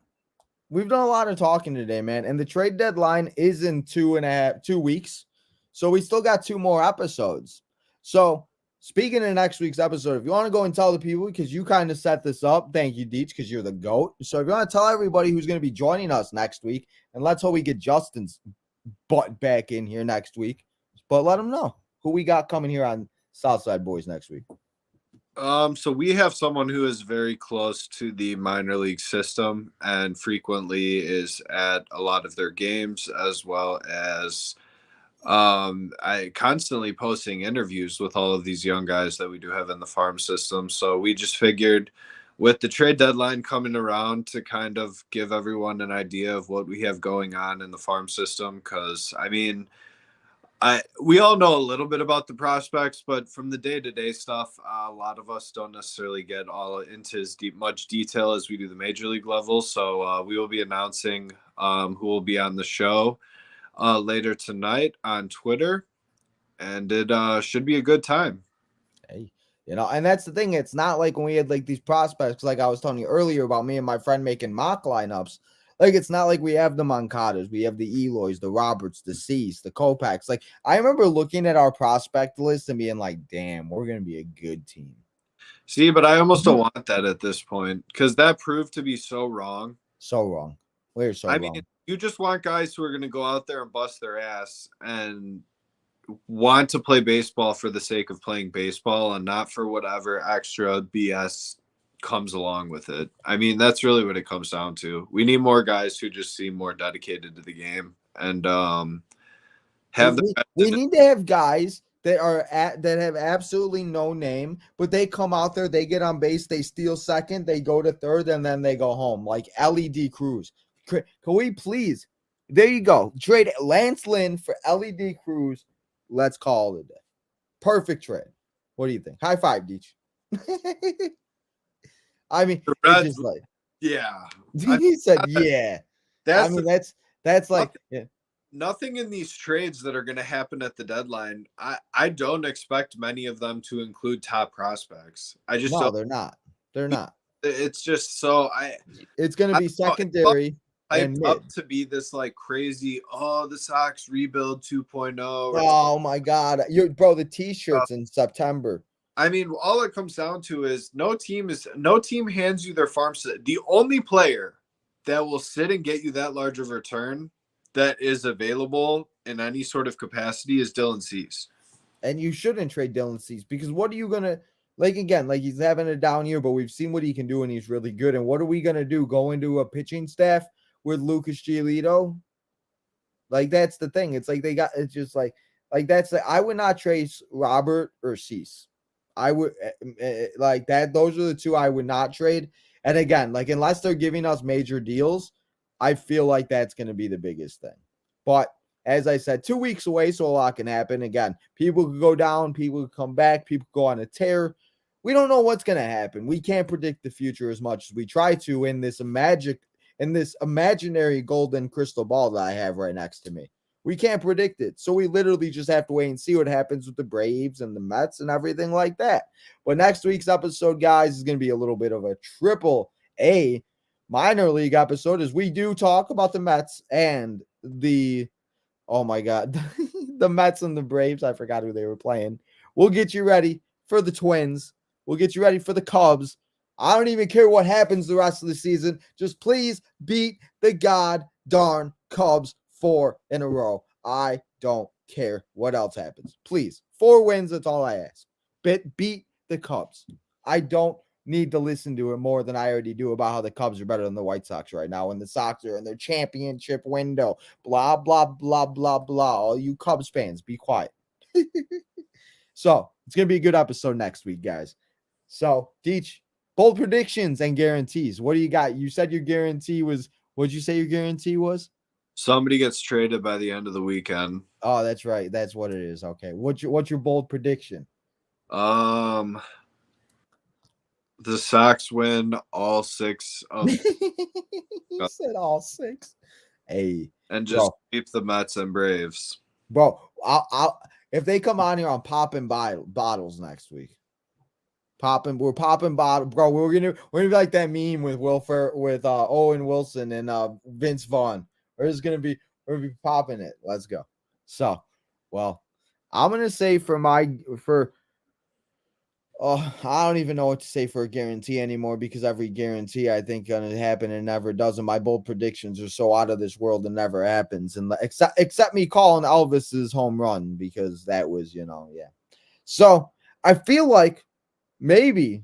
we've done a lot of talking today, man. And the trade deadline is in 2 weeks. So we still got 2 more episodes. So speaking of next week's episode, if you want to go and tell the people, because you kind of set this up, thank you, Deets, because you're the GOAT. So if you want to tell everybody who's going to be joining us next week, and let's hope we get Justin's butt back in here next week, but let them know who we got coming here on Southside Boys next week. So we have someone who is very close to the minor league system and frequently is at a lot of their games, as well as I constantly posting interviews with all of these young guys that we do have in the farm system. So we just figured, with the trade deadline coming around, to kind of give everyone an idea of what we have going on in the farm system. Because I mean, we all know a little bit about the prospects, but from the day-to-day stuff, a lot of us don't necessarily get all into as much detail as we do the major league level. So we will be announcing who will be on the show later tonight on Twitter, and it should be a good time. Hey, and that's the thing. It's not like when we had like these prospects, like I was telling you earlier about me and my friend making mock lineups. Like, it's not like we have the Moncadas, we have the Eloys, the Roberts, the C's, the Kopachs. Like, I remember looking at our prospect list and being like, damn, we're going to be a good team. See, but I almost don't want that at this point, because that proved to be so wrong. So wrong. We're so wrong. I mean, you just want guys who are going to go out there and bust their ass and want to play baseball for the sake of playing baseball and not for whatever extra BS comes along with it. I mean, that's really what it comes down to. We need more guys who just seem more dedicated to the game and have we need to have guys that have absolutely no name, but they come out there, they get on base, they steal second, they go to third, and then they go home, like LED Cruz. Can we please? There you go. Trade Lance Lynn for LED Cruz. Let's call it a day. Perfect trade. What do you think? High five, Deech. I mean, it's just like, yeah. He said, yeah. That's like, yeah. Nothing in these trades that are going to happen at the deadline. I don't expect many of them to include top prospects. They're not. They're not. It's just so it's going to be secondary and mid. Up to be this like crazy. Oh, the Sox rebuild 2.0. Oh my God, the T-shirts in September. I mean, all it comes down to is no team hands you their farm set. The only player that will sit and get you that large of a return that is available in any sort of capacity is Dylan Cease. And you shouldn't trade Dylan Cease, because what are you gonna again? He's having a down year, but we've seen what he can do, and he's really good. And what are we gonna do? Go into a pitching staff with Lucas Giolito? That's the thing. It's it's just that's I would not trade Robert or Cease. I would like that. Those are the two I would not trade. And again, unless they're giving us major deals, I feel like that's going to be the biggest thing. But as I said, 2 weeks away, so a lot can happen. Again, people could go down, people could come back, people go on a tear. we don't know what's going to happen. We can't predict the future as much as we try to in this imaginary golden crystal ball that I have right next to me. We can't predict it. So we literally just have to wait and see what happens with the Braves and the Mets and everything like that. But next week's episode, guys, is going to be a little bit of a triple A minor league episode as we do talk about the Mets and the, oh my God, the Mets and the Braves. I forgot who they were playing. We'll get you ready for the Twins. We'll get you ready for the Cubs. I don't even care what happens the rest of the season. Just please beat the god darn Cubs 4 in a row. I don't care what else happens. Please, 4 wins, that's all I ask. Beat the Cubs. I don't need to listen to it more than I already do about how the Cubs are better than the White Sox right now, and the Sox are in their championship window. Blah, blah, blah, blah, blah. All you Cubs fans, be quiet. So, it's going to be a good episode next week, guys. So, Deech, bold predictions and guarantees. What do you got? You said your guarantee was, what'd you say your guarantee was? Somebody gets traded by the end of the weekend. Oh, that's right. That's what it is. Okay. What's your bold prediction? The Sox win all 6 of You said all 6. Hey. and just keep the Mets and Braves. Bro, I'll if they come on here, I'm popping bottles next week. We're popping bottles, bro. We're gonna be like that meme with Owen Wilson and Vince Vaughn. We're gonna be popping it. Let's go. So, well, I'm gonna say I don't even know what to say for a guarantee anymore because every guarantee I think gonna happen and never does. And my bold predictions are so out of this world and never happens. And except me calling Elvis's home run because that was, yeah. So I feel like maybe,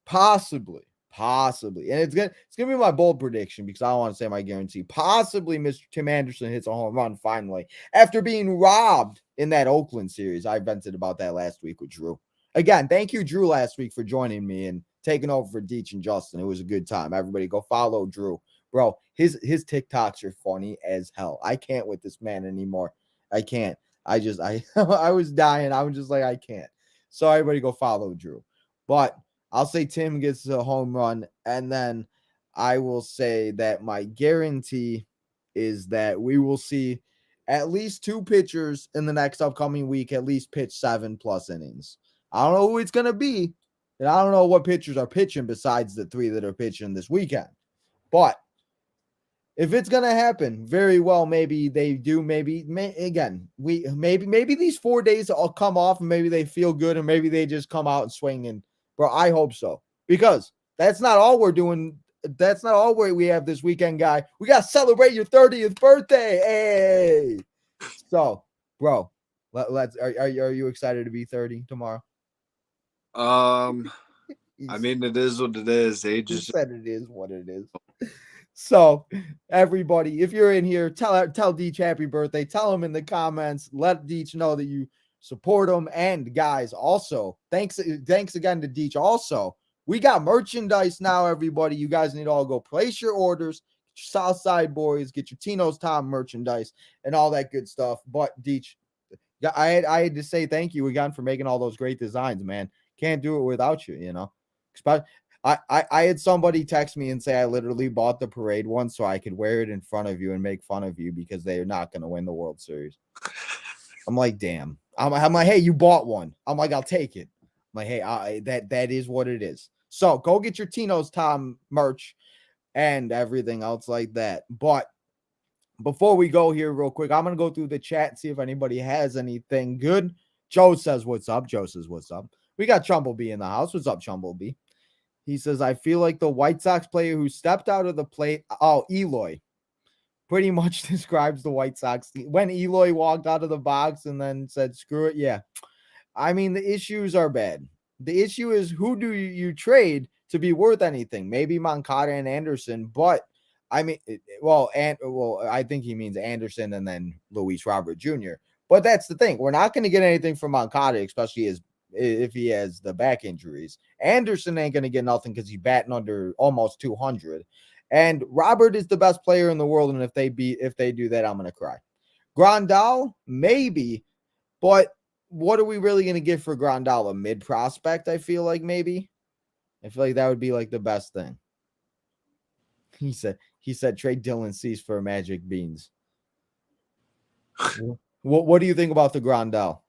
possibly, and it's gonna be my bold prediction because I don't want to say my guarantee. Possibly, Mr. Tim Anderson hits a home run finally after being robbed in that Oakland series. I vented about that last week with Drew. Again, thank you, Drew, last week for joining me and taking over for Deech and Justin. It was a good time. Everybody go follow Drew. Bro, his TikToks are funny as hell. I can't with this man anymore. I can't. I was dying. I was just like, I can't. So everybody go follow Drew. But I'll say Tim gets a home run, and then I will say that my guarantee is that we will see at least 2 pitchers in the next upcoming week at least pitch 7+ innings. I don't know who it's going to be, and I don't know what pitchers are pitching besides the 3 that are pitching this weekend. But if it's going to happen, very well, maybe they do. Maybe these 4 days will come off, and maybe they feel good, and maybe they just come out and swing. And bro, I hope so, because that's not all we're doing. That's not all we have this weekend, guy. We got to celebrate your 30th birthday. Hey, so bro, let's. Are you excited to be 30 tomorrow? I mean, it is what it is. Age is said it is what it is. So, everybody, if you're in here, tell Deech happy birthday. Tell him in the comments. Let Deech know that you support him. And guys, also, thanks again to Deech. Also, we got merchandise now, everybody. You guys need to all go place your orders. Get your SouthSide boys, get your Tino's Tom merchandise and all that good stuff. But Deech, I had to say thank you again for making all those great designs, man. Can't do it without you, I had somebody text me and say I literally bought the parade one so I could wear it in front of you and make fun of you because they're not going to win the World Series. I'm like, damn. I'm like, hey, you bought one. I'm like, I'll take it. I'm like, hey, that is what it is. So go get your Tino's Tom merch and everything else like that. But before we go here real quick, I'm going to go through the chat and see if anybody has anything good. Joe says, what's up? Joe says, what's up? We got Chumblebee in the house. What's up, Chumblebee? He says, I feel like the White Sox player who stepped out of the plate. Oh, Eloy pretty much describes the White Sox. When Eloy walked out of the box and then said, screw it. Yeah. I mean, the issues are bad. The issue is who do you trade to be worth anything? Maybe Moncada and Anderson, but I mean, I think he means Anderson and then Luis Robert Jr. But that's the thing. We're not going to get anything from Moncada, especially if he has the back injuries. Anderson ain't going to get nothing because he's batting under almost 200. And Robert is the best player in the world. And if they do that, I'm going to cry. Grandal, maybe, but what are we really going to get for Grandal? A mid prospect, I feel like maybe. I feel like that would be like the best thing. He said trade Dylan Cease for Magic Beans. What do you think about the Grandal?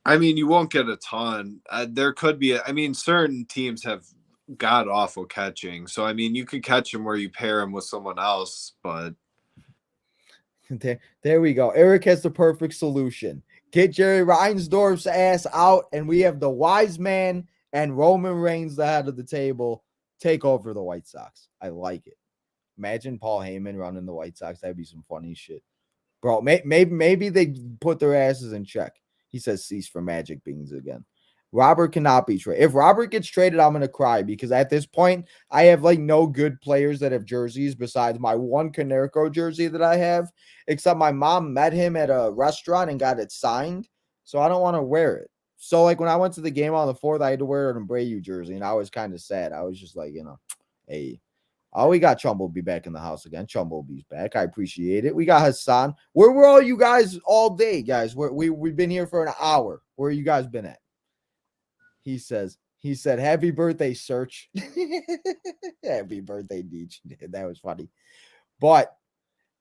I mean, you won't get a ton. There could be, certain teams have god awful catching. So, I mean, you could catch him where you pair him with someone else, but. There we go. Eric has the perfect solution. Get Jerry Reinsdorf's ass out, and we have the wise man and Roman Reigns, the head of the table, take over the White Sox. I like it. Imagine Paul Heyman running the White Sox. That'd be some funny shit. Bro, maybe they put their asses in check. He says cease for Magic Beans again. Robert cannot be traded. If Robert gets traded, I'm going to cry because at this point, I have like no good players that have jerseys besides my one Canerco jersey that I have, except my mom met him at a restaurant and got it signed. So I don't want to wear it. So like when I went to the game on the 4th, I had to wear an Abreu jersey and I was kind of sad. I was just like, hey, oh, we got Chumblebee back in the house again. Chumblebee's back. I appreciate it. We got Hassan. Where were all you guys all day, guys? We've been here for an hour. Where you guys been at? He said, happy birthday, Search. Happy birthday, Deech. That was funny. But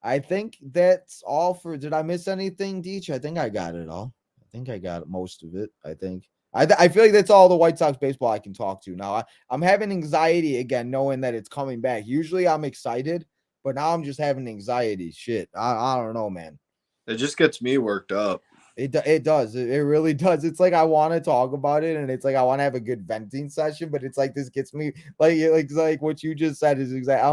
I think that's all for, did I miss anything, Deech? I think I got it all. I think I got most of it. I think. I feel like that's all the White Sox baseball I can talk to. Now, I'm having anxiety again, knowing that it's coming back. Usually I'm excited, but now I'm just having anxiety. Shit. I don't know, man. It just gets me worked up. It does. It really does. It's like I want to talk about it, and it's like I want to have a good venting session, but it's like this gets me like what you just said is exactly.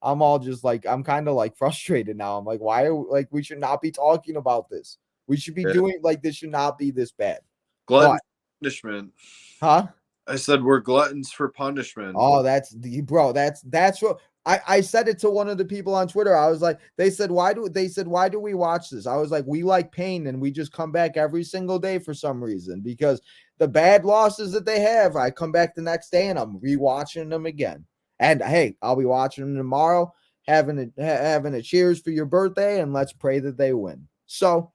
I'm all just like I'm kind of like frustrated now. I'm like, why are we should not be talking about this. We should be doing like this should not be this bad. Glutton punishment. Huh? I said we're gluttons for punishment. Oh, that's what I said it to one of the people on Twitter. I was like, they said, why do we watch this? I was like, we like pain and we just come back every single day for some reason because the bad losses that they have, I come back the next day and I'm rewatching them again. And hey, I'll be watching them tomorrow, having a cheers for your birthday, and let's pray that they win. So,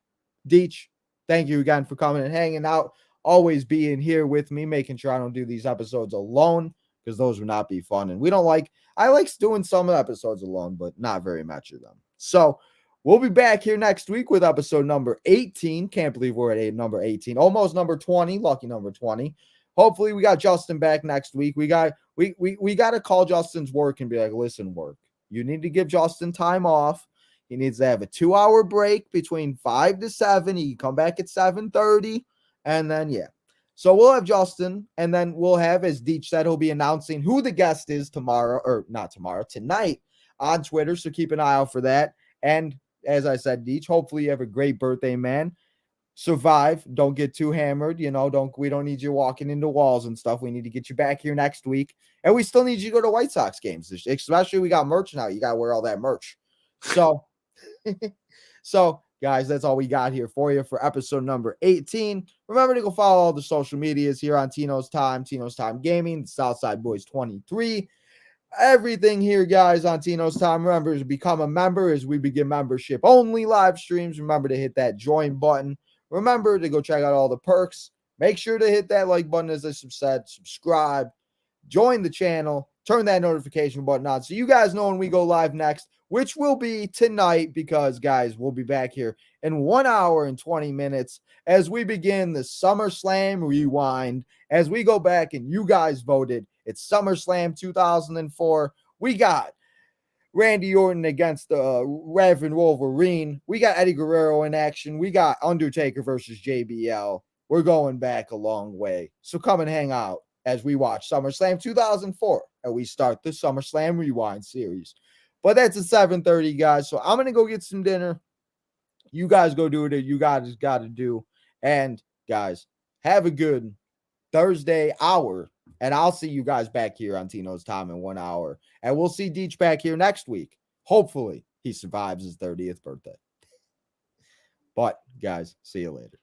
Deech, thank you again for coming and hanging out. Always being here with me, making sure I don't do these episodes alone because those would not be fun. And I like doing some episodes alone, but not very much of them. So we'll be back here next week with episode number 18. Can't believe we're at number 18, almost number 20, lucky number 20. Hopefully we got Justin back next week. We got to call Justin's work and be like, listen, work, you need to give Justin time off. He needs to have a 2-hour break between 5 to 7. He can come back at 7:30. And then, yeah. So we'll have Justin, and then we'll have, as Deech said, he'll be announcing who the guest is tonight on Twitter. So keep an eye out for that. And as I said, Deech, hopefully you have a great birthday, man. Survive. Don't get too hammered. We don't need you walking into walls and stuff. We need to get you back here next week. And we still need you to go to White Sox games, especially we got merch now. You got to wear all that merch. So, guys, that's all we got here for you for episode number 18. Remember to go follow all the social medias here on Tino's Time Gaming, SouthSide Boys 23. Everything here, guys, on Tino's Time. Remember to become a member as we begin membership only live streams. Remember to hit that join button. Remember to go check out all the perks. Make sure to hit that like button, as I said, subscribe, join the channel, turn that notification button on so you guys know when we go live next, which will be tonight because, guys, we'll be back here in 1 hour and 20 minutes as we begin the SummerSlam Rewind. As we go back and you guys voted, it's SummerSlam 2004. We got Randy Orton against the Reverend Wolverine. We got Eddie Guerrero in action. We got Undertaker versus JBL. We're going back a long way. So come and hang out as we watch SummerSlam 2004 and we start the SummerSlam Rewind series. But that's at 7:30, guys. So I'm going to go get some dinner. You guys go do what you guys got to do. And, guys, have a good Thursday hour. And I'll see you guys back here on Tino's Time in 1 hour. And we'll see Deech back here next week. Hopefully, he survives his 30th birthday. But, guys, see you later.